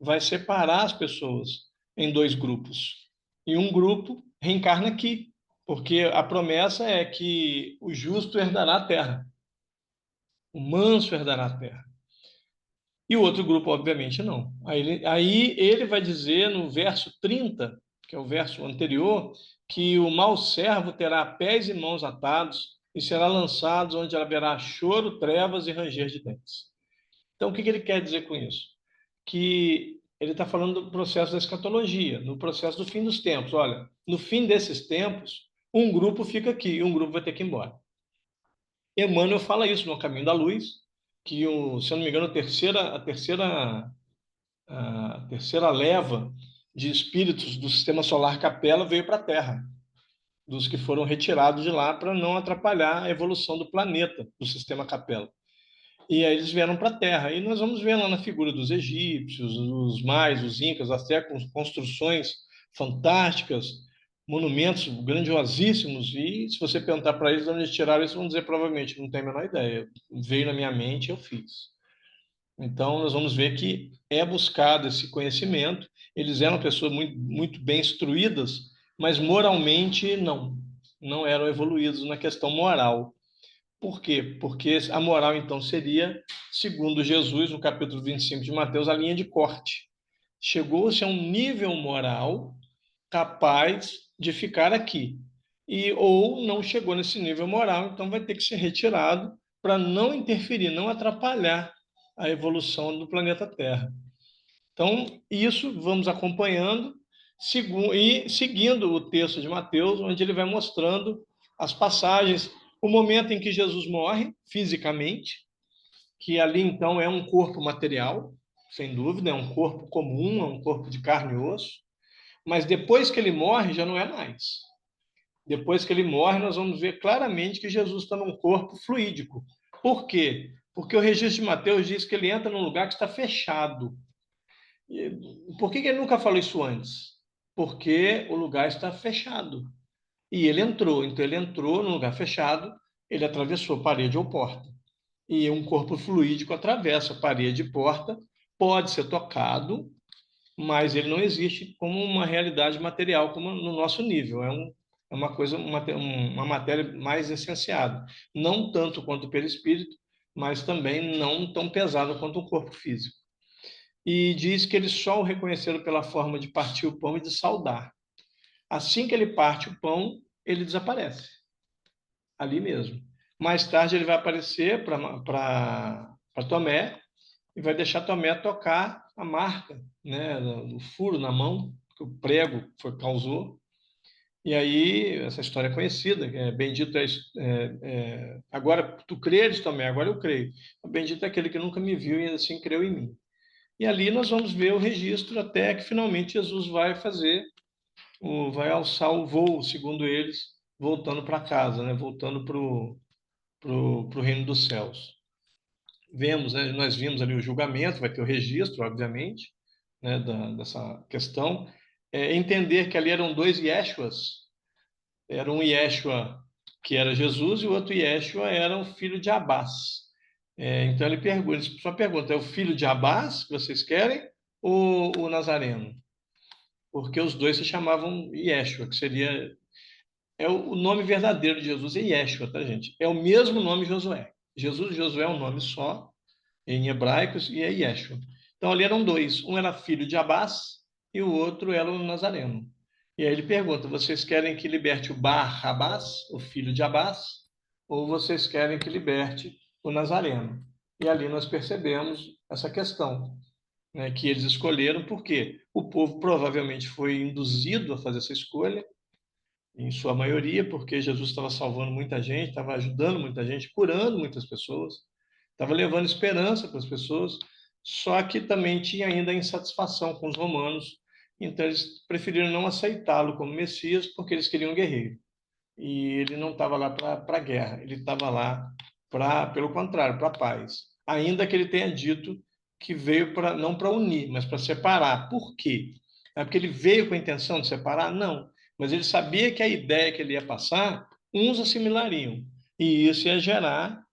vai separar as pessoas em dois grupos. E um grupo reencarna aqui, porque a promessa é que o justo herdará a terra, o manso herdará a terra. E o outro grupo, obviamente, não. Aí ele vai dizer no verso 30, que é o verso anterior, que o mau servo terá pés e mãos atados e será lançado onde haverá choro, trevas e ranger de dentes. Então, o que ele quer dizer com isso? Que ele está falando do processo da escatologia, no processo do fim dos tempos. Olha, no fim desses tempos, um grupo fica aqui e um grupo vai ter que ir embora. Emmanuel fala isso no Caminho da Luz, que, se eu não me engano, a terceira leva de espíritos do sistema solar Capela veio para a Terra, dos que foram retirados de lá para não atrapalhar a evolução do planeta, do sistema Capela. E aí eles vieram para a Terra. E nós vamos ver lá na figura dos egípcios, os maias, os incas, até com construções fantásticas, monumentos grandiosíssimos, e se você perguntar para eles de onde eles tiraram isso, vão dizer provavelmente, não tem a menor ideia. Veio na minha mente e eu fiz. Então, nós vamos ver que é buscado esse conhecimento. Eles eram pessoas muito bem instruídas, mas moralmente não eram evoluídos na questão moral. Por quê? Porque a moral, então, seria, segundo Jesus, no capítulo 25 de Mateus, a linha de corte. Chegou-se a um nível moral capaz de ficar aqui. Ou não chegou nesse nível moral, então vai ter que ser retirado para não interferir, não atrapalhar a evolução do planeta Terra. Então, isso vamos acompanhando e seguindo o texto de Mateus, onde ele vai mostrando as passagens, o momento em que Jesus morre fisicamente, que ali então é um corpo material, sem dúvida, é um corpo comum, é um corpo de carne e osso, mas depois que ele morre já não é mais. Depois que ele morre, nós vamos ver claramente que Jesus está num corpo fluídico. Por quê? Porque o registro de Mateus diz que ele entra num lugar que está fechado. E por que ele nunca falou isso antes? Porque o lugar está fechado. E ele entrou. Então, ele entrou num lugar fechado, ele atravessou parede ou porta. E um corpo fluídico atravessa parede e porta, pode ser tocado, mas ele não existe como uma realidade material, como no nosso nível. É uma coisa, uma matéria mais essenciada. Não tanto quanto pelo espírito, mas também não tão pesada quanto o corpo físico. E diz que eles só o reconheceram pela forma de partir o pão e de saudar. Assim que ele parte o pão, ele desaparece, ali mesmo. Mais tarde ele vai aparecer para Tomé e vai deixar Tomé tocar a marca, né, do furo na mão que o prego causou. E aí, essa história é conhecida, que é bendito agora tu creres, Tomé, agora eu creio. Bendito é aquele que nunca me viu e assim creu em mim. E ali nós vamos ver o registro até que finalmente Jesus vai vai alçar o voo, segundo eles, voltando para casa, né? Voltando para o reino dos céus. Né? Nós vimos ali o julgamento, vai ter o registro, obviamente, né? Dessa questão. Entender que ali eram dois Yeshuas. Era um Yeshua que era Jesus e o outro Yeshua era o filho de Abás. Então ele só pergunta, é o filho de Abás que vocês querem ou o Nazareno? Porque os dois se chamavam Yeshua, que seria o nome verdadeiro de Jesus é Yeshua, tá, gente? É o mesmo nome Josué. Jesus e Josué é um nome só, em hebraicos, e é Yeshua. Então ali eram dois. Um era filho de Abás e o outro era o Nazareno. E aí ele pergunta: vocês querem que liberte o Bar-Abás, o filho de Abás, ou vocês querem que liberte o Nazareno? E ali nós percebemos essa questão, né, que eles escolheram, porque o povo provavelmente foi induzido a fazer essa escolha, em sua maioria, porque Jesus estava salvando muita gente, estava ajudando muita gente, curando muitas pessoas, estava levando esperança para as pessoas, só que também tinha ainda a insatisfação com os romanos, então eles preferiram não aceitá-lo como Messias, porque eles queriam um guerreiro. E ele não estava lá para a guerra, ele estava lá pelo contrário, para a paz. Ainda que ele tenha dito que veio não para unir, mas para separar. Por quê? É porque ele veio com a intenção de separar? Não. Mas ele sabia que a ideia que ele ia passar, uns assimilariam. E isso ia gerar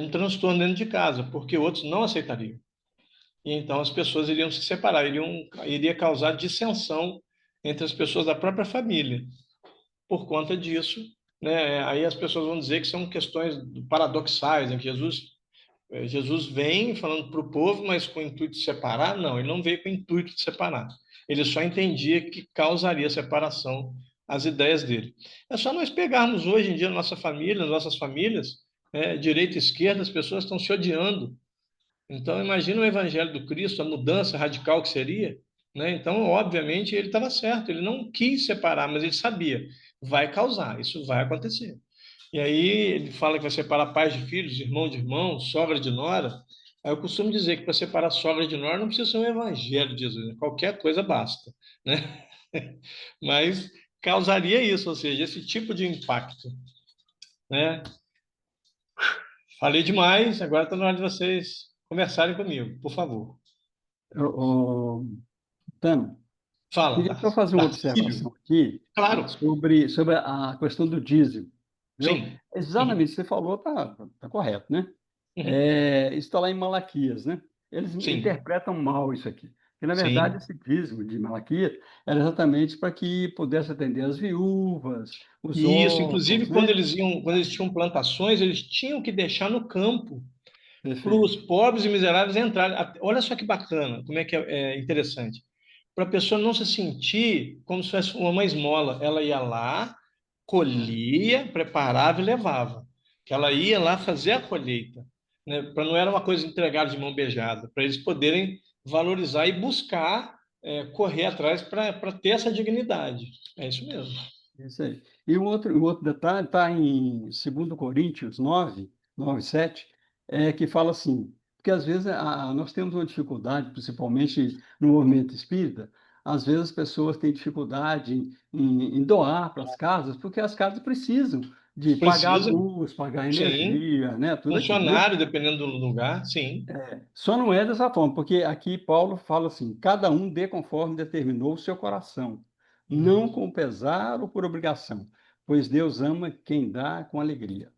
um transtorno dentro de casa, porque outros não aceitariam. E então as pessoas iriam se separar, iria causar dissensão entre as pessoas da própria família. Por conta disso, né, aí as pessoas vão dizer que são questões paradoxais, né, que Jesus vem falando para o povo, mas com o intuito de separar? Não, ele não veio com o intuito de separar. Ele só entendia que causaria separação às ideias dele. É só nós pegarmos hoje em dia na nossa família, nas nossas famílias, direita e esquerda, as pessoas estão se odiando. Então, imagina o evangelho do Cristo, a mudança radical que seria, né? Então, obviamente, ele estava certo, ele não quis separar, mas ele sabia, vai causar, isso vai acontecer. E aí ele fala que vai separar pais de filhos, irmão de irmão, sogra de nora. Aí eu costumo dizer que para separar sogra de nora não precisa ser um evangelho de Jesus, né? Qualquer coisa basta, né? Mas causaria isso, ou seja, esse tipo de impacto, né? Falei demais, agora está na hora de vocês conversarem comigo, por favor. Ô, Tano, Fala, Queria só fazer uma Darcílio. observação aqui Claro, sobre a questão do dízimo, viu? sim. Exatamente, Uhum, você falou, tá correto, né? uhum, Isso está lá em Malaquias, né? Eles sim, interpretam mal isso aqui. Porque, na verdade, sim. esse dízimo de Malaquias era exatamente para que pudesse atender as viúvas, os E isso, inclusive, órfãos, né? quando eles tinham plantações, eles tinham que deixar no campo para os Perfeito. pobres e miseráveis entrarem. Olha só que bacana, como é que é interessante. Para a pessoa não se sentir como se fosse uma esmola, ela ia lá, É, colhia, preparava e levava. Que ela ia lá fazer a colheita, né? Para não era uma coisa entregada de mão beijada, para eles poderem valorizar e buscar, correr atrás para ter essa dignidade. É isso mesmo. isso aí. E o outro detalhe está em 2 Coríntios 9, 7, que fala assim, porque às vezes nós temos uma dificuldade, principalmente no movimento espírita, às vezes as pessoas têm dificuldade em doar para as casas, porque as casas precisam de pagar Precisa, luz, pagar sim. energia, né, tudo aquilo, né? Funcionário, dependendo do lugar, sim. Só não é dessa forma, porque aqui Paulo fala assim: cada um dê conforme determinou o seu coração, não Uhum. com pesar ou por obrigação, pois Deus ama quem dá com alegria.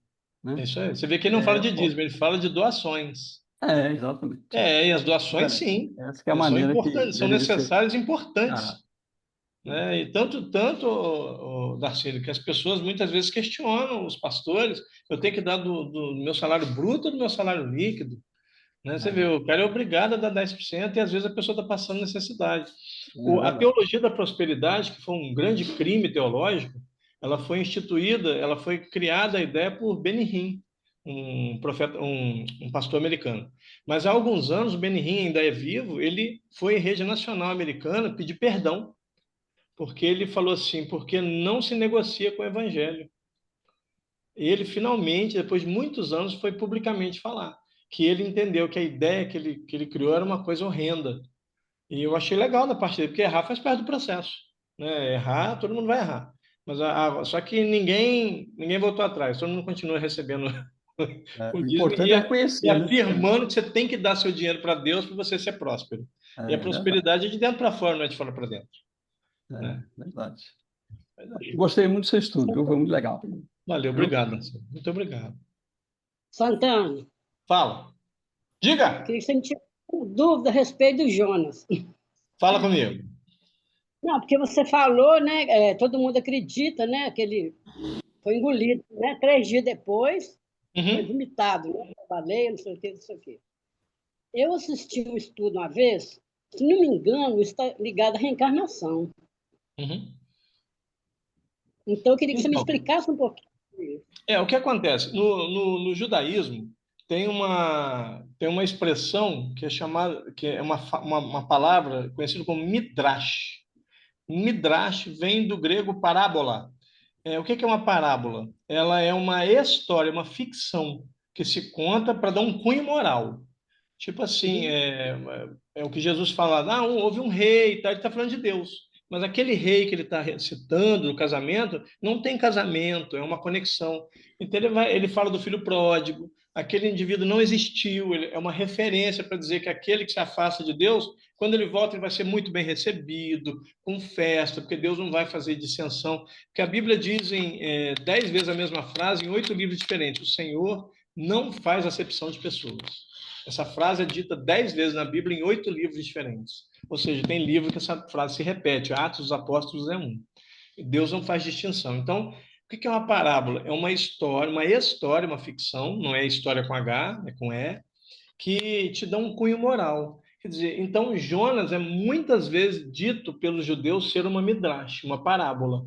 É Né? isso aí. Você vê que ele não fala É, de dízimo, ele fala de doações. exatamente. E as doações, Essa sim, essa que é a maneira que são deveria ser. necessárias e Ah, importantes, né? E tanto, Darcílio, que as pessoas muitas vezes questionam os pastores, eu tenho que dar do meu salário bruto ou do meu salário líquido, né? Você vê, é, o cara é obrigado a dar 10% e às vezes a pessoa está passando necessidade. é A verdade. teologia da prosperidade, que foi um grande crime teológico, ela foi instituída, ela foi criada a ideia por Benny Hinn, um profeta, um pastor americano. Mas há alguns anos, o Benny Hinn ainda é vivo, ele foi em rede nacional americana pedir perdão, porque ele falou assim, porque não se negocia com o evangelho. Ele finalmente, depois de muitos anos, foi publicamente falar que ele entendeu que a ideia que ele criou era uma coisa horrenda. E eu achei legal da parte dele, porque errar faz parte do processo, né? Errar, todo mundo vai errar. Mas só que ninguém voltou atrás, todo mundo continua recebendo o O dízimo importante é e reconhecer, né? afirmando que você tem que dar seu dinheiro para Deus para você ser próspero. E a É verdade. prosperidade é de dentro para fora, não é de fora para dentro, É né? verdade. Mas aí, Gostei muito do seu estudo, viu? Foi muito legal. valeu, Viu? obrigado, Marcelo. Muito obrigado. Santana, Fala. eu Diga. queria que você me tirasse uma dúvida a respeito do Jonas. Fala comigo. Não, porque você falou, né? Todo mundo acredita, né? Que ele foi engolido, né? 3 dias depois, foi Uhum, vomitado, né? Baleia, não sei o que, não sei o quê. Eu assisti um estudo uma vez, se não me engano, está ligado à reencarnação. uhum. Então, eu queria que você me Então, explicasse um pouquinho isso. o que acontece? No judaísmo, tem uma expressão que é chamada, que é uma palavra conhecida como midrash. Midrash vem do grego parábola. O que é uma parábola? Ela é uma história, uma ficção que se conta para dar um cunho moral. Tipo assim, Uhum. é o que Jesus fala, houve um rei, tá? Ele está falando de Deus. Mas aquele rei que ele está citando no casamento, não tem casamento, é uma conexão. Então ele fala do filho pródigo, aquele indivíduo não existiu, ele é uma referência para dizer que aquele que se afasta de Deus, quando ele volta, ele vai ser muito bem recebido, com festa, porque Deus não vai fazer dissensão. Porque a Bíblia diz em 10 vezes a mesma frase, em 8 livros diferentes: o Senhor não faz acepção de pessoas. Essa frase é dita 10 vezes na Bíblia em 8 livros diferentes. Ou seja, tem livro que essa frase se repete. Atos dos Apóstolos é um. Deus não faz distinção. Então, o que é uma parábola? É uma história, uma ficção, não é história com H, é com E, que te dá um cunho moral. Quer dizer, então Jonas é muitas vezes dito pelos judeus ser uma midrash, uma parábola.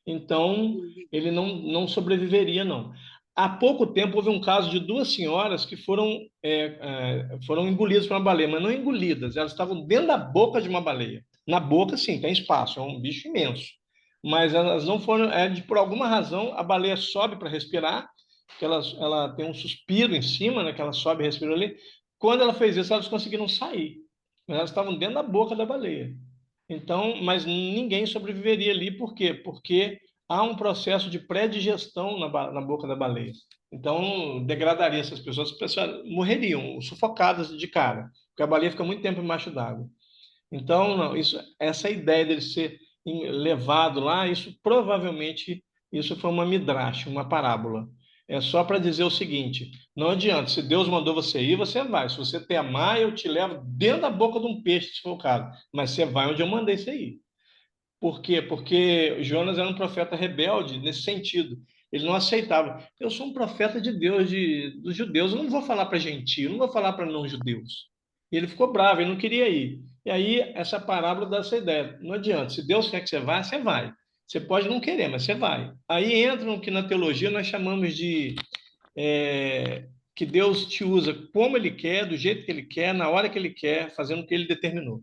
Então, ele não sobreviveria, não. Há pouco tempo houve um caso de duas senhoras que foram engolidas por uma baleia, mas não engolidas, elas estavam dentro da boca de uma baleia. Na boca, sim, tem espaço, é um bicho imenso. Mas elas não foram, por alguma razão, a baleia sobe para respirar, que ela tem um suspiro em cima, né, que ela sobe e respira ali. Quando ela fez isso, elas conseguiram sair. Mas elas estavam dentro da boca da baleia. Então, mas ninguém sobreviveria ali, por quê? Porque há um processo de pré-digestão na boca da baleia. Então, degradaria essas pessoas, as pessoas morreriam sufocadas de cara, porque a baleia fica muito tempo embaixo d'água. Então, não, essa ideia dele ser levado lá, isso provavelmente isso foi uma midrash, uma parábola. É só para dizer o seguinte: não adianta, se Deus mandou você ir, você vai. Se você temar, eu te levo dentro da boca de um peixe, se for o caso. Mas você vai onde eu mandei você ir. Por quê? Porque Jonas era um profeta rebelde nesse sentido. Ele não aceitava. Eu sou um profeta de Deus, dos judeus. Eu não vou falar para gentio, não vou falar para não-judeus. E ele ficou bravo, ele não queria ir. E aí, essa parábola dá essa ideia. Não adianta. Se Deus quer que você vá, você vai. Você pode não querer, mas você vai. Aí entra no que na teologia nós chamamos de que Deus te usa como Ele quer, do jeito que Ele quer, na hora que Ele quer, fazendo o que Ele determinou.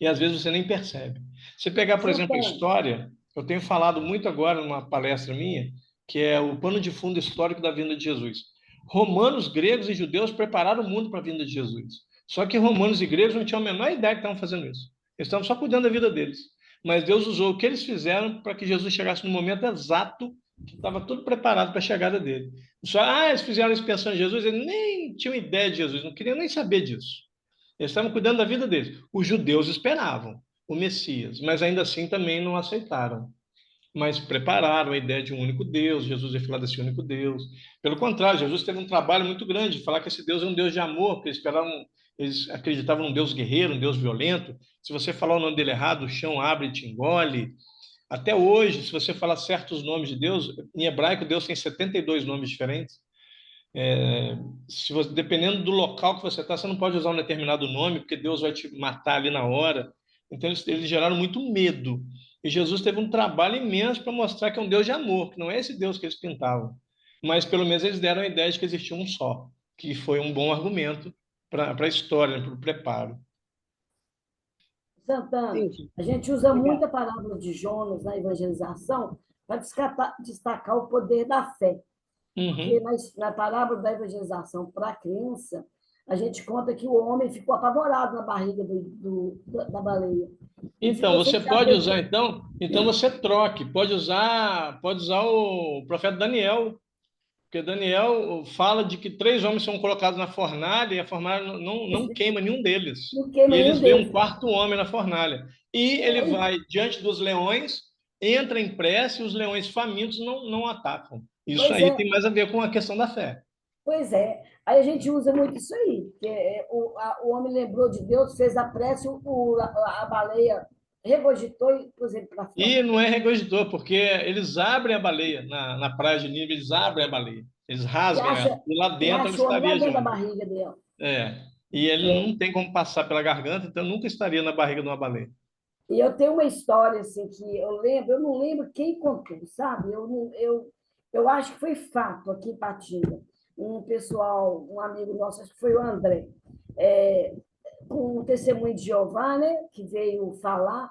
E às vezes você nem percebe. Se pegar, por exemplo, a Santana, história, eu tenho falado muito agora numa palestra minha, que é o pano de fundo histórico da vinda de Jesus. Romanos, gregos e judeus prepararam o mundo para a vinda de Jesus. Só que romanos e gregos não tinham a menor ideia que estavam fazendo isso. Eles estavam só cuidando da vida deles. Mas Deus usou o que eles fizeram para que Jesus chegasse no momento exato que estava tudo preparado para a chegada dele. Só, eles fizeram isso pensando em Jesus, eles nem tinham ideia de Jesus, não queriam nem saber disso. Eles estavam cuidando da vida deles. Os judeus esperavam o Messias, mas ainda assim também não aceitaram. Mas prepararam a ideia de um único Deus, Jesus ia falar desse único Deus. Pelo contrário, Jesus teve um trabalho muito grande de falar que esse Deus é um Deus de amor, porque eles acreditavam num Deus guerreiro, um Deus violento. Se você falar o nome dele errado, o chão abre e te engole. Até hoje, se você falar certos nomes de Deus, em hebraico Deus tem 72 nomes diferentes. Se você, dependendo do local que você está, você não pode usar um determinado nome, porque Deus vai te matar ali na hora. Então, eles geraram muito medo. E Jesus teve um trabalho imenso para mostrar que é um Deus de amor, que não é esse Deus que eles pintavam. Mas, pelo menos, eles deram a ideia de que existia um só, que foi um bom argumento para a história, para o preparo. Santana, Entendi. a gente usa muito Obrigada. a parábola de Jonas na evangelização para destacar o poder da fé. Porque Uhum. na parábola da evangelização para a criança, a gente conta que o homem ficou apavorado na barriga da baleia. Ele Então, ficou sem você pode saber. usar, então você troque, pode usar o profeta Daniel. Porque Daniel fala de que 3 homens são colocados na fornalha e a fornalha não queima nenhum deles. Não queima E nenhum eles veem um deles. quarto homem na fornalha. E ele vai diante dos leões, entra em prece e os leões famintos não atacam. Isso Pois aí é, tem mais a ver com a questão da fé. pois é. Aí a gente usa muito isso aí, que o homem lembrou de Deus, fez a prece, a baleia regurgitou e pôs ele para fora. E não é regurgitor, porque eles abrem a baleia na praia de Nínive, eles abrem a baleia. Eles E rasgam ela. acha, E lá e dentro ela acha o homem lá estaria dentro da já. barriga dele. É. E ele É. não tem como passar pela garganta, então nunca estaria na barriga de uma baleia. E eu tenho uma história assim que eu não lembro quem contou, sabe? Eu acho que foi fato aqui em Patinga. Um pessoal, um amigo nosso, acho que foi o André, é, com o testemunho de Jeová, né? Que veio falar,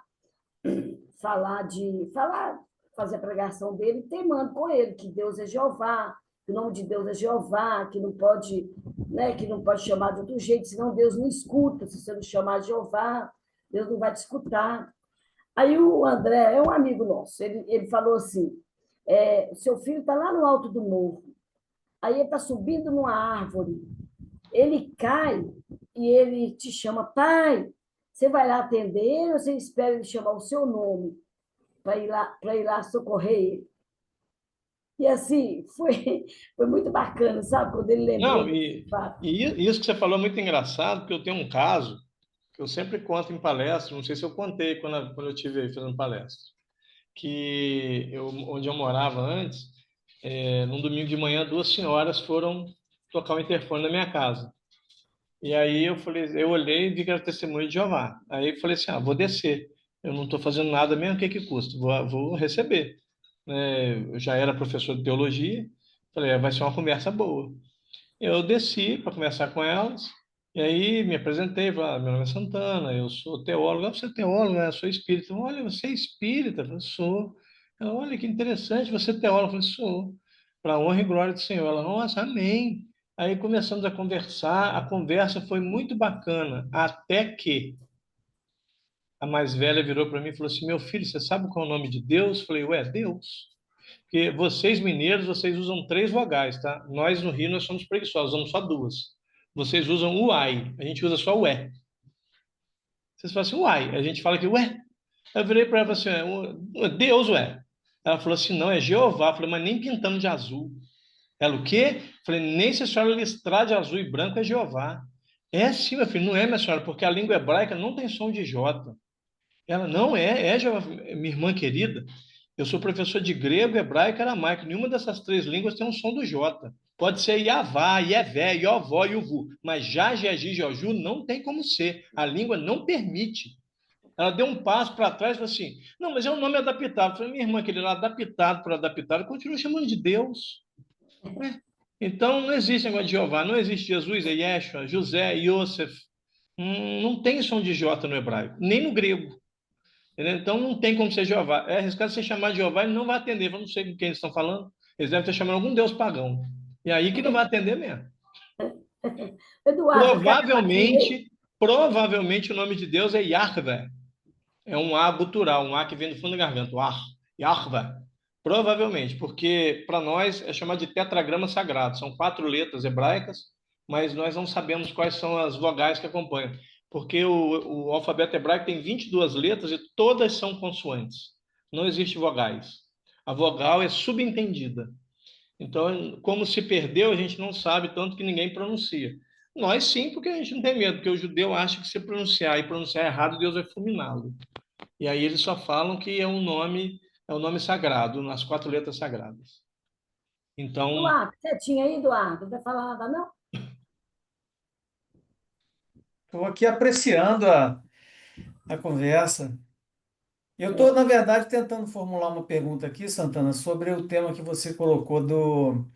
fazer a pregação dele, teimando com ele que Deus é Jeová, que o nome de Deus é Jeová, que não pode, né, que não pode chamar de outro jeito, senão Deus não escuta, se você não chamar de Jeová, Deus não vai te escutar. Aí o André é um amigo nosso, ele falou assim, seu filho está lá no alto do morro, aí ele está subindo numa árvore, ele cai e ele te chama, pai, você vai lá atender ele ou você espera ele chamar o seu nome para ir lá socorrer ele? E assim, foi muito bacana, sabe? Quando ele lembrou Não, desse fato. e isso que você falou é muito engraçado, porque eu tenho um caso que eu sempre conto em palestra, não sei se eu contei quando eu estive aí fazendo palestra, onde eu morava antes, num domingo de manhã, 2 senhoras foram tocar o interfone na minha casa. E aí eu olhei e vi que era testemunho de Jeová. Aí eu falei assim, vou descer. Eu não estou fazendo nada mesmo, o que que custa? Vou receber. Eu já era professor de teologia, falei, vai ser uma conversa boa. Eu desci para conversar com elas, e aí me apresentei, falei, meu nome é Santana, eu sou teólogo. Você é teólogo? Eu sou espírita. Olha, você é espírita? Eu falei, sou. Ela, olha, que interessante, você é teólogo? Eu falei, sou. Para a honra e glória do Senhor. Ela, nossa, amém. Aí começamos a conversar, a conversa foi muito bacana, até que a mais velha virou para mim e falou assim, meu filho, você sabe qual é o nome de Deus? Eu falei, ué, Deus. Porque vocês mineiros, vocês usam 3 vogais, tá? Nós no Rio, nós somos preguiçosos, usamos só 2. Vocês usam o ai, a gente usa só o é. Vocês falam assim, uai. A gente fala que, ué. Eu virei para ela e falei assim, Deus, ué. Ela falou assim, não, é Jeová. Eu falei, mas nem pintando de azul. Ela, o quê? Eu falei, nem se a senhora listrar de azul e branco é Jeová. É sim, meu filho, não é, minha senhora, porque a língua hebraica não tem som de J. Ela, não é Jeová, minha irmã querida. Eu sou professor de grego, hebraico e aramaico. Nenhuma dessas três línguas tem um som do J. Pode ser Yavá, Yevé, Iovó e Uvu. Mas já, Jeji, Joju não tem como ser. A língua não permite. Ela deu um passo para trás e falou assim: não, mas é um nome adaptado. Eu falei, minha irmã, aquele lá, adaptado por adaptado, continua chamando de Deus. Ué? Então, não existe negócio de Jeová, não existe Jesus, é Yeshua, José, Yosef. Não tem som de J no hebraico, nem no grego. Entendeu? Então, não tem como ser Jeová. É arriscado você chamar de Jeová, ele não vai atender. Eu não sei com quem eles estão falando. Eles devem estar chamando algum deus pagão. E aí que não vai atender mesmo. Eduardo, Provavelmente o nome de Deus é Yahvé. É um A gutural, um A que vem do fundo da garganta, o Ar, Yahvé. Provavelmente, porque para nós é chamado de tetragrama sagrado. São 4 letras hebraicas, mas nós não sabemos quais são as vogais que acompanham. Porque o alfabeto hebraico tem 22 letras e todas são consoantes. Não existe vogais. A vogal é subentendida. Então, como se perdeu, a gente não sabe, tanto que ninguém pronuncia. Nós sim, porque a gente não tem medo, porque o judeu acha que se pronunciar e pronunciar errado, Deus vai fulminá-lo. E aí eles só falam que é um nome sagrado, nas 4 letras sagradas. Então, Eduardo, você tinha aí, Eduardo? Não vai falar nada, não? Estou aqui apreciando a conversa. Eu estou, na verdade, tentando formular uma pergunta aqui, Santana, sobre o tema que você colocou do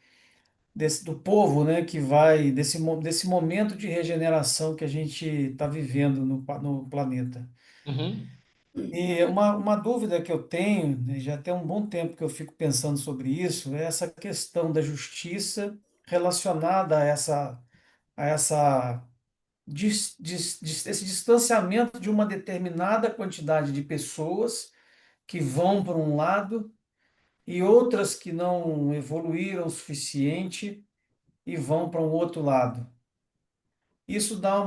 povo, né, que vai, desse momento de regeneração que a gente está vivendo no planeta. uhum, E uma dúvida que eu tenho, né, já tem um bom tempo que eu fico pensando sobre isso, é essa questão da justiça relacionada a essa esse distanciamento de uma determinada quantidade de pessoas que vão para um lado e outras que não evoluíram o suficiente e vão para um outro lado. Isso dá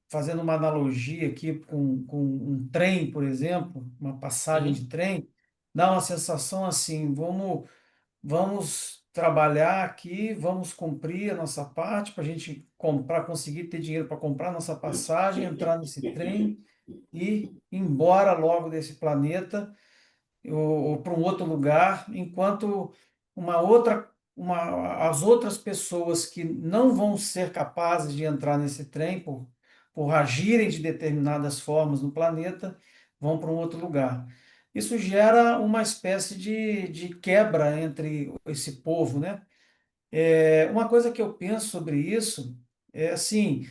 fazendo uma analogia aqui com um trem, por exemplo, uma passagem de uhum. trem, dá uma sensação assim, vamos trabalhar aqui, vamos cumprir a nossa parte para a gente comprar, conseguir ter dinheiro para comprar nossa passagem, entrar nesse trem e ir embora logo desse planeta ou para um outro lugar, enquanto as outras pessoas que não vão ser capazes de entrar nesse trem por agirem de determinadas formas no planeta, vão para um outro lugar. Isso gera uma espécie de quebra entre esse povo, né? Uma coisa que eu penso sobre isso é assim,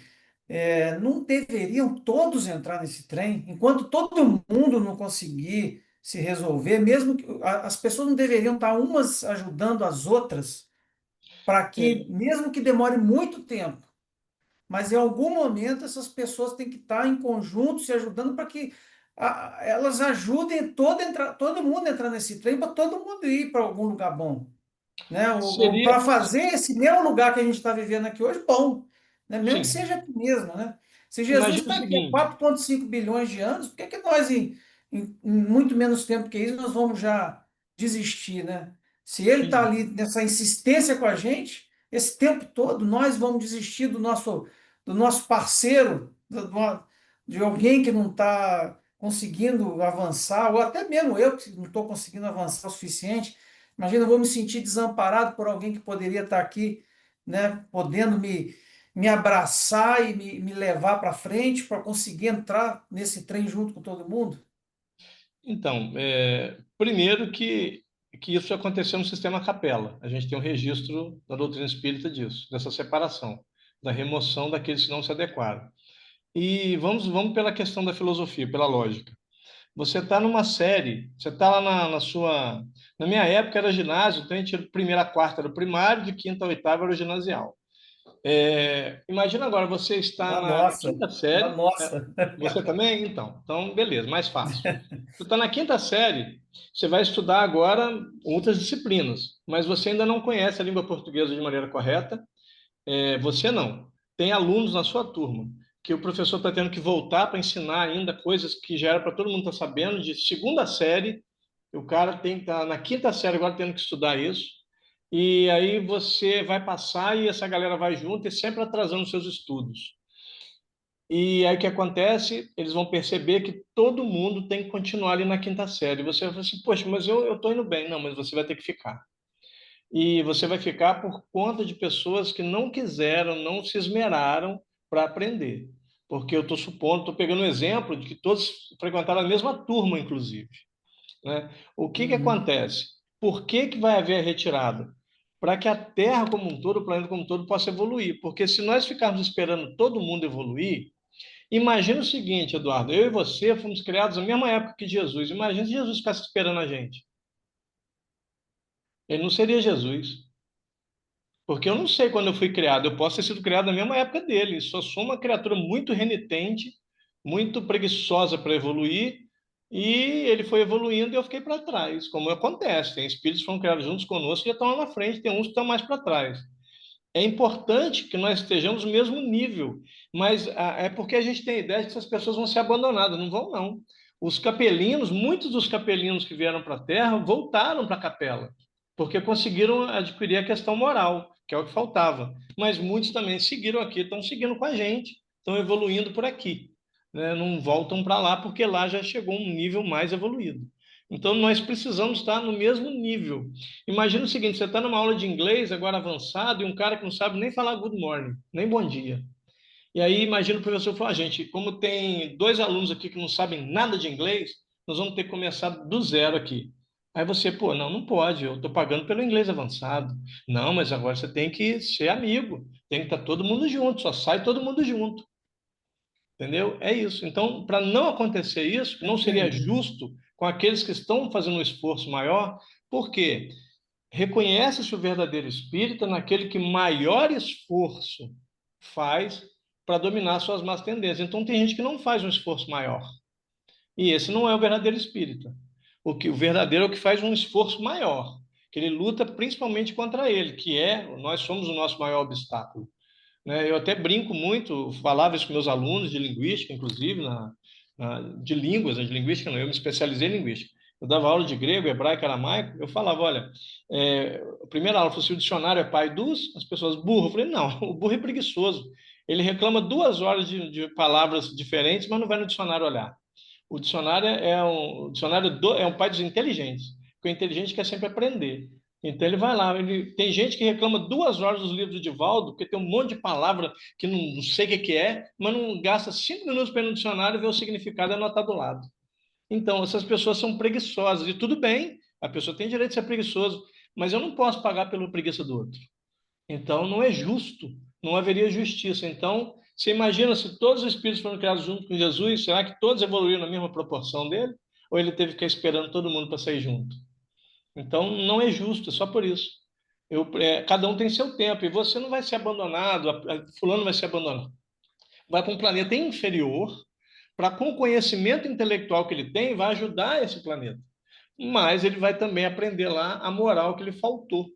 não deveriam todos entrar nesse trem, enquanto todo mundo não conseguir se resolver, mesmo que as pessoas não deveriam estar umas ajudando as outras para que, É, mesmo que demore muito tempo, mas em algum momento essas pessoas têm que estar em conjunto se ajudando para que elas ajudem todo mundo a entrar nesse trem, para todo mundo ir para algum lugar bom, né? seria, Para fazer esse mesmo lugar que a gente está vivendo aqui hoje bom, né? Mesmo que sim, seja aqui mesmo, né? Se Jesus imagina o está aqui há seguinte, 4,5 bilhões de anos, por que que nós, em muito menos tempo que isso, nós vamos já desistir, né? Se ele está sim, ali nessa insistência com a gente, esse tempo todo, nós vamos desistir do nosso parceiro, de alguém que não está conseguindo avançar, ou até mesmo eu que não estou conseguindo avançar o suficiente. Imagina, eu vou me sentir desamparado por alguém que poderia estar aqui, né, podendo me abraçar e me levar para frente para conseguir entrar nesse trem junto com todo mundo. então, primeiro que isso aconteceu no sistema capela. A gente tem um registro da doutrina espírita disso, dessa separação, da remoção daqueles que não se adequaram. E vamos pela questão da filosofia, pela lógica. Você está numa série, você está lá na sua. Na minha época era ginásio, então a gente, de primeira a quarta era o primário, de quinta a oitava era o ginasial. Imagina agora, você está Na na nossa, quinta na série. nossa. Você também? Então, beleza, mais fácil. Você está na quinta série, você vai estudar agora outras disciplinas, mas você ainda não conhece a língua portuguesa de maneira correta. Você não. Tem alunos na sua turma que o professor está tendo que voltar para ensinar ainda coisas que já era para todo mundo estar sabendo, de segunda série, o cara tem que estar na quinta série agora tendo que estudar isso, e aí você vai passar e essa galera vai junto e sempre atrasando seus estudos. E aí o que acontece? Eles vão perceber que todo mundo tem que continuar ali na quinta série. Você vai falar assim, poxa, mas eu estou indo bem. Não, mas você vai ter que ficar. E você vai ficar por conta de pessoas que não quiseram, não se esmeraram para aprender. Porque eu estou supondo, estou pegando o exemplo de que todos frequentaram a mesma turma, inclusive, né? O que acontece? Por que vai haver a retirada? Para que a Terra como um todo, o planeta como um todo, possa evoluir. Porque se nós ficarmos esperando todo mundo evoluir, imagina o seguinte, Eduardo, eu e você fomos criados na mesma época que Jesus. Imagina se Jesus ficasse esperando a gente. Ele não seria Jesus. Porque eu não sei quando eu fui criado. Eu posso ter sido criado na mesma época dele. Só sou uma criatura muito renitente, muito preguiçosa para evoluir. E ele foi evoluindo e eu fiquei para trás, como acontece. Tem espíritos que foram criados juntos conosco e já estão lá na frente, tem uns que estão mais para trás. É importante que nós estejamos no mesmo nível, mas é porque a gente tem a ideia de que essas pessoas vão ser abandonadas. Não vão, não. Os capelinos, muitos dos capelinos que vieram para a Terra voltaram para a capela, porque conseguiram adquirir a questão moral, que é o que faltava. Mas muitos também seguiram aqui, estão seguindo com a gente, estão evoluindo por aqui, né? Não voltam para lá, porque lá já chegou um nível mais evoluído. Então, nós precisamos estar no mesmo nível. Imagina o seguinte, você está numa aula de inglês, agora avançado, e um cara que não sabe nem falar good morning, nem bom dia. E aí, imagina o professor falar, gente, como tem 2 alunos aqui que não sabem nada de inglês, nós vamos ter que começar do zero aqui. Aí você, pô, não, não pode, eu estou pagando pelo inglês avançado. Não, mas agora você tem que ser amigo, tem que estar todo mundo junto, só sai todo mundo junto. Entendeu? É isso. Então, para não acontecer isso, não seria justo com aqueles que estão fazendo um esforço maior, porque reconhece-se o verdadeiro espírita naquele que maior esforço faz para dominar suas más tendências. Então, tem gente que não faz um esforço maior. E esse não é o verdadeiro espírita. O verdadeiro é o que faz um esforço maior, que ele luta principalmente contra ele, que é, nós somos o nosso maior obstáculo, né? Eu até brinco muito, falava isso com meus alunos de linguística, inclusive, de línguas, de linguística, não, eu me especializei em linguística. Eu dava aula de grego, hebraico, aramaico, eu falava, olha, a primeira aula, se o dicionário é pai dos, as pessoas, burro. Eu falei, não, o burro é preguiçoso. Ele reclama 2 horas de palavras diferentes, mas não vai no dicionário olhar. O dicionário é um pai dos inteligentes, porque o inteligente quer sempre aprender. Então ele vai lá, tem gente que reclama 2 horas dos livros do Divaldo, porque tem um monte de palavra que não sei o que é, mas não gasta 5 minutos para ir no dicionário e ver o significado e anotar do lado. Então, essas pessoas são preguiçosas, e tudo bem, a pessoa tem direito de ser preguiçoso, mas eu não posso pagar pela preguiça do outro. Então, não é justo, não haveria justiça. Então, você imagina se todos os espíritos foram criados junto com Jesus, será que todos evoluíram na mesma proporção dele? Ou ele teve que ficar esperando todo mundo para sair junto? Então, não é justo, é só por isso. Cada um tem seu tempo, e você não vai ser abandonado, fulano vai ser abandonado. Vai para um planeta inferior, para com o conhecimento intelectual que ele tem, vai ajudar esse planeta. Mas ele vai também aprender lá a moral que lhe faltou.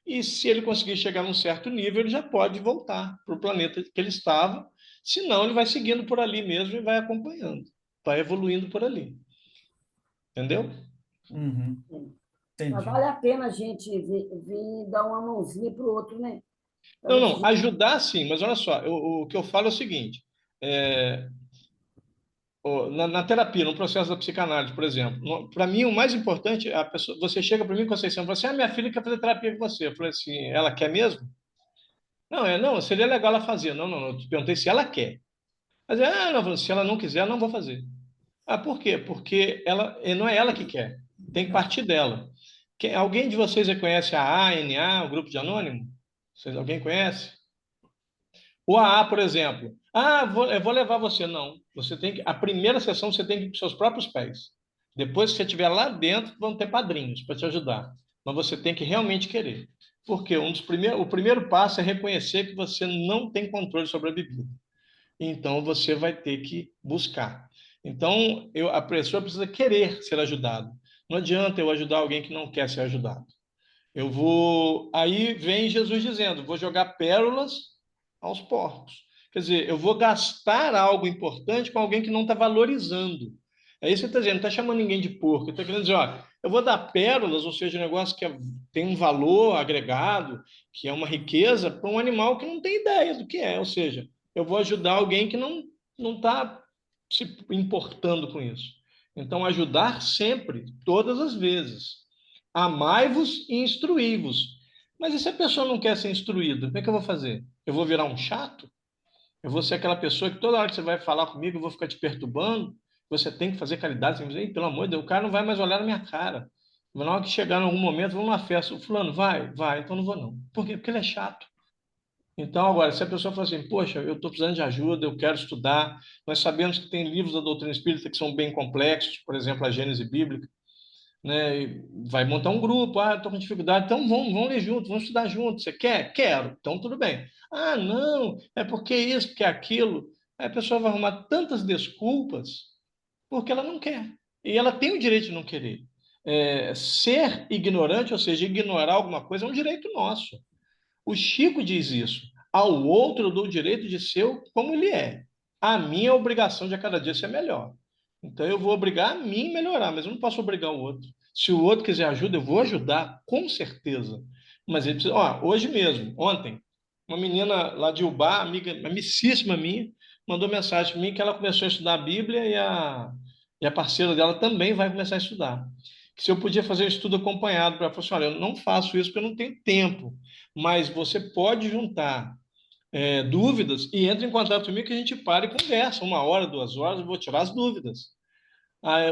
E se ele conseguir chegar num certo nível, ele já pode voltar para o planeta que ele estava. Senão, ele vai seguindo por ali mesmo e vai acompanhando, vai evoluindo por ali. Entendeu? Uhum. Mas Entendi. vale a pena a gente vir dar uma mãozinha para o outro, né? Para Não, ver se a não, gente... ajudar sim, mas olha só, o que eu falo é o seguinte: é, na terapia, no processo da psicanálise, por exemplo, para mim o mais importante, a pessoa, você chega para mim, Conceição, e fala assim: minha filha quer fazer terapia com você. Eu falei assim: ela quer mesmo? Não, não, seria legal ela fazer. Não, não, não, eu te perguntei se ela quer. Mas não, se ela não quiser, eu não vou fazer. Ah, por quê? Porque não é ela que quer, tem que partir dela. Alguém de vocês conhece a ANA, o grupo de anônimo? Alguém conhece? O AA, por exemplo. Eu vou levar você. Não. Você tem que. A primeira sessão você tem que ir com seus próprios pés. Depois que você estiver lá dentro, vão ter padrinhos para te ajudar. Mas você tem que realmente querer. Porque o primeiro passo é reconhecer que você não tem controle sobre a bebida. Então você vai ter que buscar. Então a pessoa precisa querer ser ajudado. Não adianta eu ajudar alguém que não quer ser ajudado. Eu vou. Aí vem Jesus dizendo: vou jogar pérolas aos porcos. Quer dizer, eu vou gastar algo importante com alguém que não está valorizando. É isso que ele está dizendo, não está chamando ninguém de porco. Ele está querendo dizer, ó, eu vou dar pérolas, ou seja, um negócio que tem um valor agregado, que é uma riqueza, para um animal que não tem ideia do que é. Ou seja, eu vou ajudar alguém que não está se importando com isso. Então, ajudar sempre, todas as vezes. Amai-vos e instruí-vos. Mas e se a pessoa não quer ser instruída? Como é que eu vou fazer? Eu vou virar um chato? Eu vou ser aquela pessoa que toda hora que você vai falar comigo, eu vou ficar te perturbando? Você tem que fazer caridade. Você vai dizer, pelo amor de Deus, o cara não vai mais olhar na minha cara. Na hora que chegar em algum momento, vamos numa festa. O fulano, vai, então não vou não. Por quê? Porque ele é chato. Então, agora, se a pessoa fala assim, poxa, eu estou precisando de ajuda, eu quero estudar, nós sabemos que tem livros da doutrina espírita que são bem complexos, por exemplo, a Gênese Bíblica, né? E vai montar um grupo, estou com dificuldade, então vamos ler juntos, vamos estudar juntos. Você quer? Quero. Então, tudo bem. Ah, não, é porque isso, porque aquilo. Aí a pessoa vai arrumar tantas desculpas porque ela não quer. E ela tem o direito de não querer. Ser ignorante, ou seja, ignorar alguma coisa, é um direito nosso. O Chico diz isso. Ao outro eu dou o direito de ser como ele é. A minha obrigação de a cada dia ser melhor. Então eu vou obrigar a mim melhorar, mas eu não posso obrigar o outro. Se o outro quiser ajuda, eu vou ajudar, com certeza. Mas ele precisa. Hoje mesmo, ontem, uma menina lá de Ubá, amiga, amicíssima minha, mandou mensagem para mim que ela começou a estudar a Bíblia e a parceira dela também vai começar a estudar. Que se eu podia fazer um estudo acompanhado para ela, falou assim, olha, eu não faço isso porque eu não tenho tempo, mas você pode juntar dúvidas e entre em contato comigo que a gente para e conversa, 1 hora, 2 horas, eu vou tirar as dúvidas.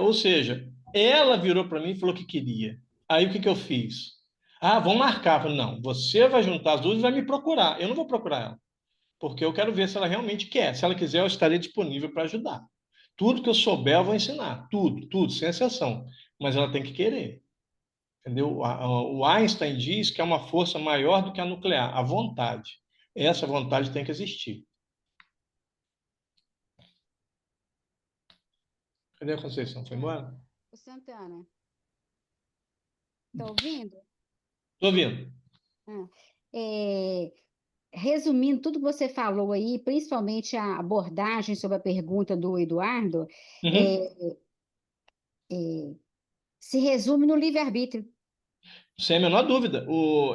Ou seja, ela virou para mim e falou que queria. Aí o que eu fiz? Vamos marcar. Eu falei, não, você vai juntar as dúvidas e vai me procurar. Eu não vou procurar ela, porque eu quero ver se ela realmente quer. Se ela quiser, eu estarei disponível para ajudar. Tudo que eu souber, eu vou ensinar. Tudo, tudo, sem exceção. Mas ela tem que querer. Entendeu? O Einstein diz que é uma força maior do que a nuclear, a vontade. Essa vontade tem que existir. Cadê a Conceição? Foi embora? Ô, Santana, tá ouvindo? Estou ouvindo. Ah, é, resumindo tudo que você falou aí, principalmente a abordagem sobre a pergunta do Eduardo, Uhum. é, é, se resume no livre-arbítrio. Sem a menor dúvida.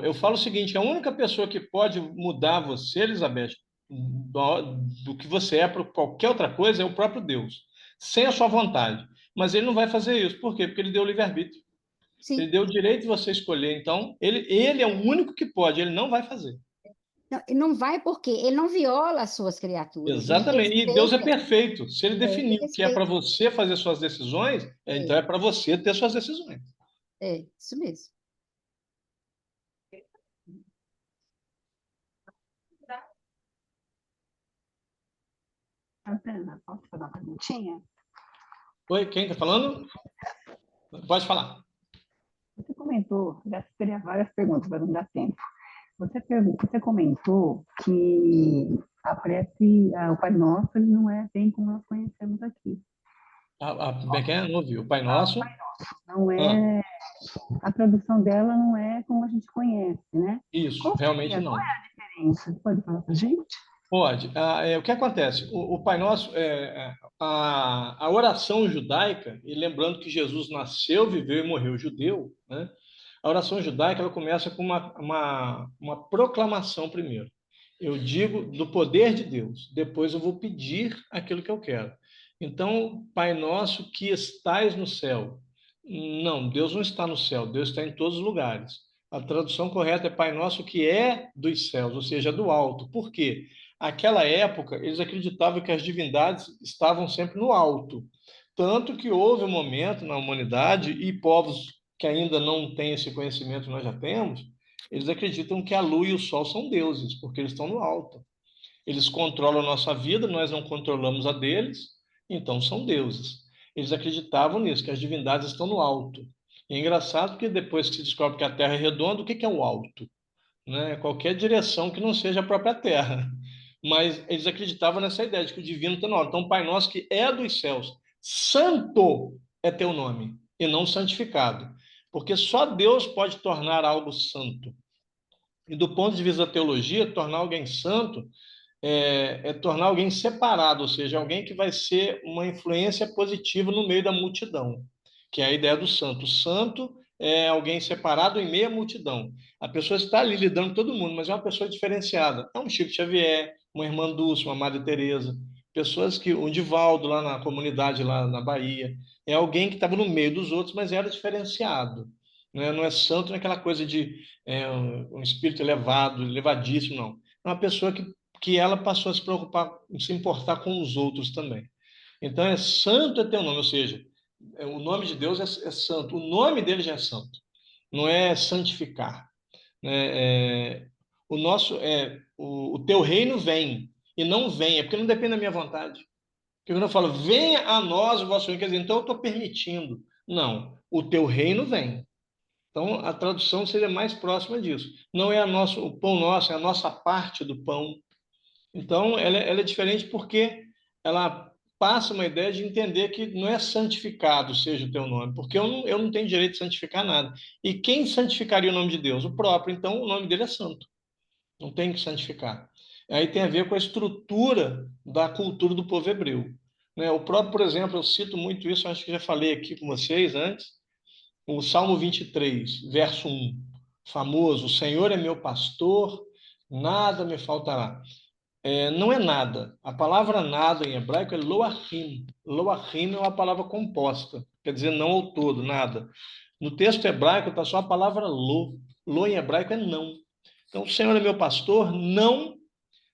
Eu falo o seguinte: a única pessoa que pode mudar você, Elizabeth, do que você é para qualquer outra coisa é o próprio Deus, sem a sua vontade. Mas ele não vai fazer isso. Por quê? Porque ele deu o livre-arbítrio. Ele Sim. deu o direito de você escolher. Então, ele é o único que pode, ele não vai fazer. Não, e não vai porque ele não viola as suas criaturas, ele Exatamente. E Deus é respeita, perfeito. Se ele ele definiu que é para respeita. você fazer suas decisões, então é para você ter suas decisões. Isso mesmo. Santana, posso fazer uma perguntinha? Oi, quem está falando? Pode falar. Você comentou, já teria várias perguntas, mas não dá tempo. Você comentou que a prece, o Pai Nosso, ele não é bem como nós conhecemos aqui. Como é que é? Não ouviu? O Pai Nosso. Não é, a tradução dela não é como a gente conhece, né? Isso, realmente não. Qual é a diferença? Você pode falar para a gente? Pode. O que acontece? O Pai Nosso, a oração judaica, e lembrando que Jesus nasceu, viveu e morreu judeu, né? A oração judaica ela começa com uma proclamação primeiro. Eu digo do poder de Deus, depois eu vou pedir aquilo que eu quero. Então, Pai Nosso que estais no céu. Não, Deus não está no céu, Deus está em todos os lugares. A tradução correta é Pai Nosso que é dos céus, ou seja, do alto. Por quê? Aquela época, eles acreditavam que as divindades estavam sempre no alto. Tanto que houve um momento na humanidade, e povos que ainda não têm esse conhecimento, nós já temos, eles acreditam que a lua e o sol são deuses, porque eles estão no alto. Eles controlam a nossa vida, nós não controlamos a deles, então são deuses. Eles acreditavam nisso, que as divindades estão no alto. E é engraçado que depois que se descobre que a Terra é redonda, o que é o alto? Né? Qualquer direção que não seja a própria Terra. Mas eles acreditavam nessa ideia de que o divino está no alto. Então, Pai Nosso que é dos céus, santo é teu nome, e não santificado. Porque só Deus pode tornar algo santo. E do ponto de vista da teologia, tornar alguém santo é tornar alguém separado, ou seja, alguém que vai ser uma influência positiva no meio da multidão, que é a ideia do santo. O santo é alguém separado em meio à multidão. A pessoa está ali lidando com todo mundo, mas é uma pessoa diferenciada. É um Chico Xavier, uma Irmã Dulce, uma Madre Teresa, pessoas que o Divaldo lá na comunidade lá na Bahia, é alguém que estava no meio dos outros, mas era diferenciado. Não é santo naquela coisa de um espírito elevado, elevadíssimo, não. É uma pessoa que ela passou a se preocupar, se importar com os outros também. Então, santo é teu nome, ou seja, o nome de Deus é santo, o nome dele já é santo, não é santificar. Né? O nosso o teu reino vem, e não venha, porque não depende da minha vontade. Porque quando eu falo, venha a nós o vosso reino, quer dizer, então eu estou permitindo. Não, o teu reino vem. Então, a tradução seria mais próxima disso. Não é o pão nosso, é a nossa parte do pão. Então, ela é diferente porque ela passa uma ideia de entender que não é santificado seja o teu nome, porque eu não tenho direito de santificar nada. E quem santificaria o nome de Deus? O próprio. Então, o nome dele é santo. Não tem que santificar. Aí tem a ver com a estrutura da cultura do povo hebreu. Né? O próprio, por exemplo, eu cito muito isso, acho que já falei aqui com vocês antes, o Salmo 23, verso 1, famoso: o Senhor é meu pastor, nada me faltará. Não é nada. A palavra nada em hebraico é loachim. Loachim é uma palavra composta, quer dizer não ao todo, nada. No texto hebraico está só a palavra lo. Lo em hebraico é não. Então, o Senhor é meu pastor, não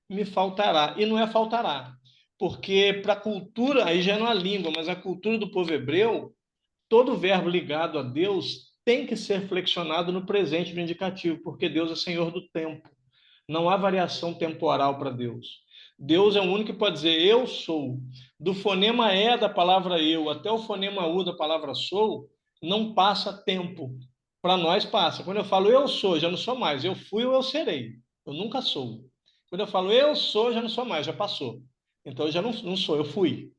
me faltará. E não é faltará, porque para a cultura, aí já não é a língua, mas a cultura do povo hebreu, todo verbo ligado a Deus tem que ser flexionado no presente no indicativo, porque Deus é Senhor do tempo. Não há variação temporal para Deus. Deus é o único que pode dizer eu sou. Do fonema E da palavra eu até o fonema U da palavra sou, não passa tempo. Para nós passa. Quando eu falo eu sou, já não sou mais. Eu fui ou eu serei. Eu nunca sou. Quando eu falo eu sou, já não sou mais, já passou. Então eu já não sou, eu fui.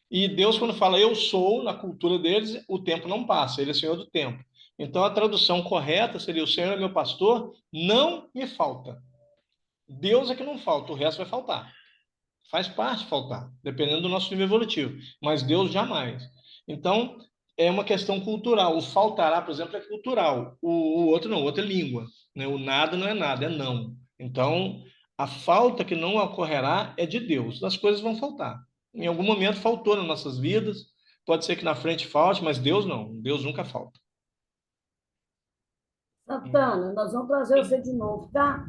E Deus, quando fala eu sou, na cultura deles, o tempo não passa, ele é Senhor do tempo. Então a tradução correta seria: o Senhor é meu pastor, não me falta. Deus é que não falta, o resto vai faltar. Faz parte faltar, dependendo do nosso nível evolutivo. Mas Deus jamais. Então, é uma questão cultural. O faltará, por exemplo, é cultural. O outro não, o outro é língua. Né? O nada não é nada, é não. Então, a falta que não ocorrerá é de Deus. As coisas vão faltar. Em algum momento faltou nas nossas vidas. Pode ser que na frente falte, mas Deus não. Deus nunca falta. Santana, nós vamos trazer você de novo, tá?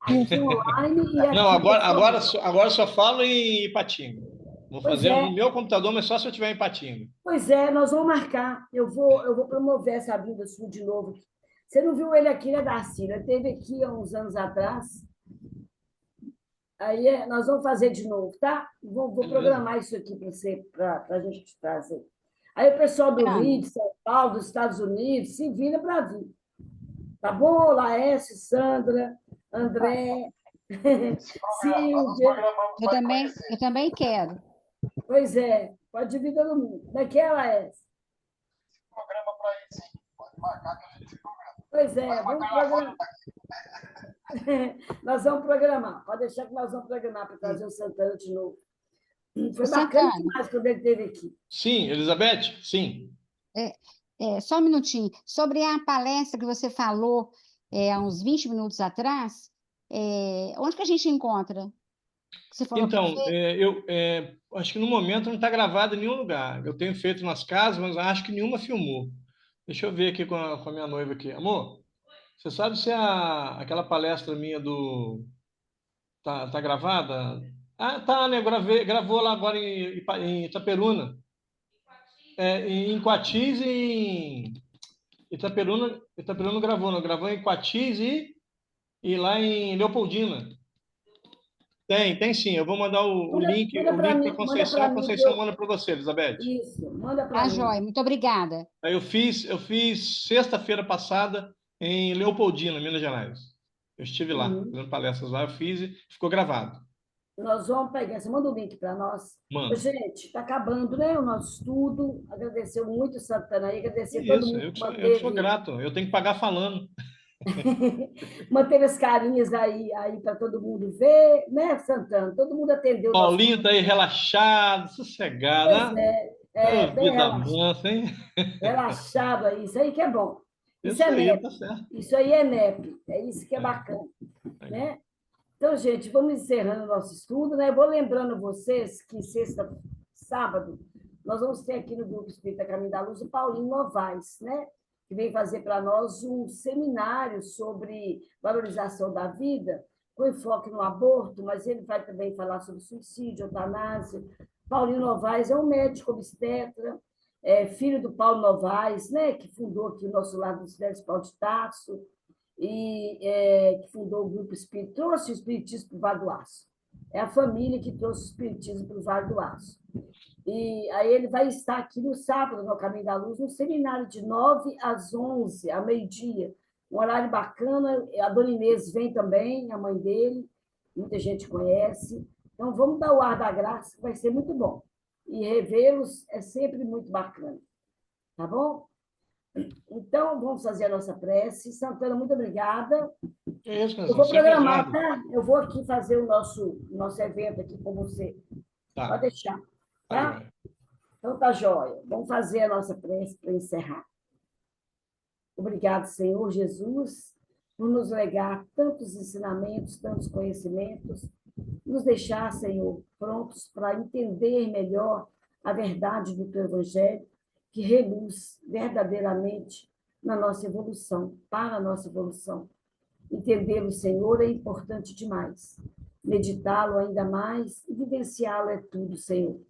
Aqui online e Não, aqui agora só falo em Ipatinga. Vou Pois fazer no é, meu computador, mas só se eu tiver em Ipatinga. pois é, nós vamos marcar. Eu vou promover essa vinda sua de novo. Você não viu ele aqui, né, Darcy? Ele esteve aqui há uns anos atrás. Aí nós vamos fazer de novo, tá? Vou programar isso aqui para você, para a gente te trazer. Aí o pessoal do Rio, Ana, de São Paulo, dos Estados Unidos, se vira para vir. Tá bom, Laércio, Sandra, André, Silvia. eu também quero. Pois é, pode vir todo mundo. Daqui é, Laércio. Pois é, vamos programar. Nós vamos programar. Pode deixar que nós vamos programar para trazer o Santana de novo. Foi bacana Santana, demais quando ele esteve aqui. Sim, Elizabeth? Sim. só um minutinho. Sobre a palestra que você falou há uns 20 minutos atrás, onde que a gente encontra? Você falou que Então, fez? eu acho que no momento não está gravado em nenhum lugar. Eu tenho feito nas casas, mas acho que nenhuma filmou. Deixa eu ver aqui com a minha noiva aqui. Amor, você sabe se aquela palestra minha do tá gravada? Ah, tá, né? Gravou lá agora em Itaperuna. Em Coatis e em Itaperuna não gravou, não. Gravou em Coatis e lá em Leopoldina. Tem sim. Eu vou mandar o link, Manda o para link mim, para manda Conceição. para A mim. Conceição manda para você, Elizabeth. Isso, manda para Tá, mim. joia. Muito obrigada. Aí eu fiz sexta-feira passada em Leopoldina, Minas Gerais. Eu estive lá, fazendo palestras lá, eu fiz e ficou gravado. Nós vamos pegar. Você manda o link para nós. Mano, Gente, está acabando, né, o nosso estudo. Agradecer muito o Santana aí, é agradecer todo isso. mundo Eu que que sou manteve. grato. Eu tenho que pagar falando. Manteve as carinhas aí para todo mundo ver, né, Santana? Todo mundo atendeu o nosso... Paulinho está aí relaxado, sossegado, Pois né? é, Ô, bem vida relaxado, mansa, hein? relaxado aí. Isso aí que é bom. Isso Isso é aí, NEP. tá certo. Isso aí é NEP. É isso que é É, bacana, legal. né? Então, gente, vamos encerrando o nosso estudo, né? Eu vou lembrando vocês que sábado, nós vamos ter aqui no Grupo Espírita Caminho da Luz o Paulinho Novaes, né? Que vem fazer para nós um seminário sobre valorização da vida, com enfoque no aborto, mas ele vai também falar sobre suicídio, eutanásia. Paulinho Novaes é um médico obstetra, filho do Paulo Novaes, né? Que fundou aqui o nosso Lar dos Velhos, Paulo de Tarso, que fundou o Grupo Espírita, trouxe o Espiritismo para o Vale do Aço. É a família que trouxe o Espiritismo para o Vale do Aço. E aí ele vai estar aqui no sábado, no Caminho da Luz, um seminário de 9 às 11, ao meio-dia. Um horário bacana. A dona Inês vem também, a mãe dele, muita gente conhece. Então, vamos dar o ar da graça, que vai ser muito bom. E revê-los é sempre muito bacana. Tá bom? Então, vamos fazer a nossa prece. Santana, muito obrigada. É isso, Eu vou sempre às programar, ordens. tá? Eu vou aqui fazer o nosso evento aqui com você. Tá, Pode deixar, tá tá? joia. Então, tá jóia. Vamos fazer a nossa prece para encerrar. Obrigado, Senhor Jesus, por nos legar tantos ensinamentos, tantos conhecimentos, nos deixar, Senhor, prontos para entender melhor a verdade do Teu Evangelho, que reluz verdadeiramente na nossa evolução, para a nossa evolução. Entendê-lo, Senhor, é importante demais. Meditá-lo ainda mais e vivenciá-lo é tudo, Senhor.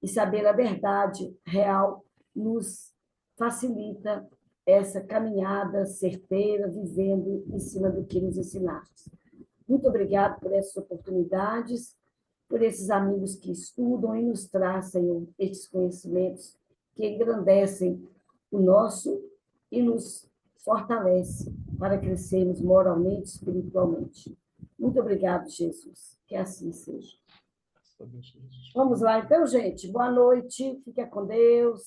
E saber a verdade real nos facilita essa caminhada certeira, vivendo em cima do que nos ensinaste. Muito obrigado por essas oportunidades, por esses amigos que estudam e nos trazem estes conhecimentos que engrandecem o nosso e nos fortalece para crescermos moralmente, espiritualmente. Muito obrigado, Jesus. Que assim seja. Vamos lá, então, gente. Boa noite. Fique com Deus.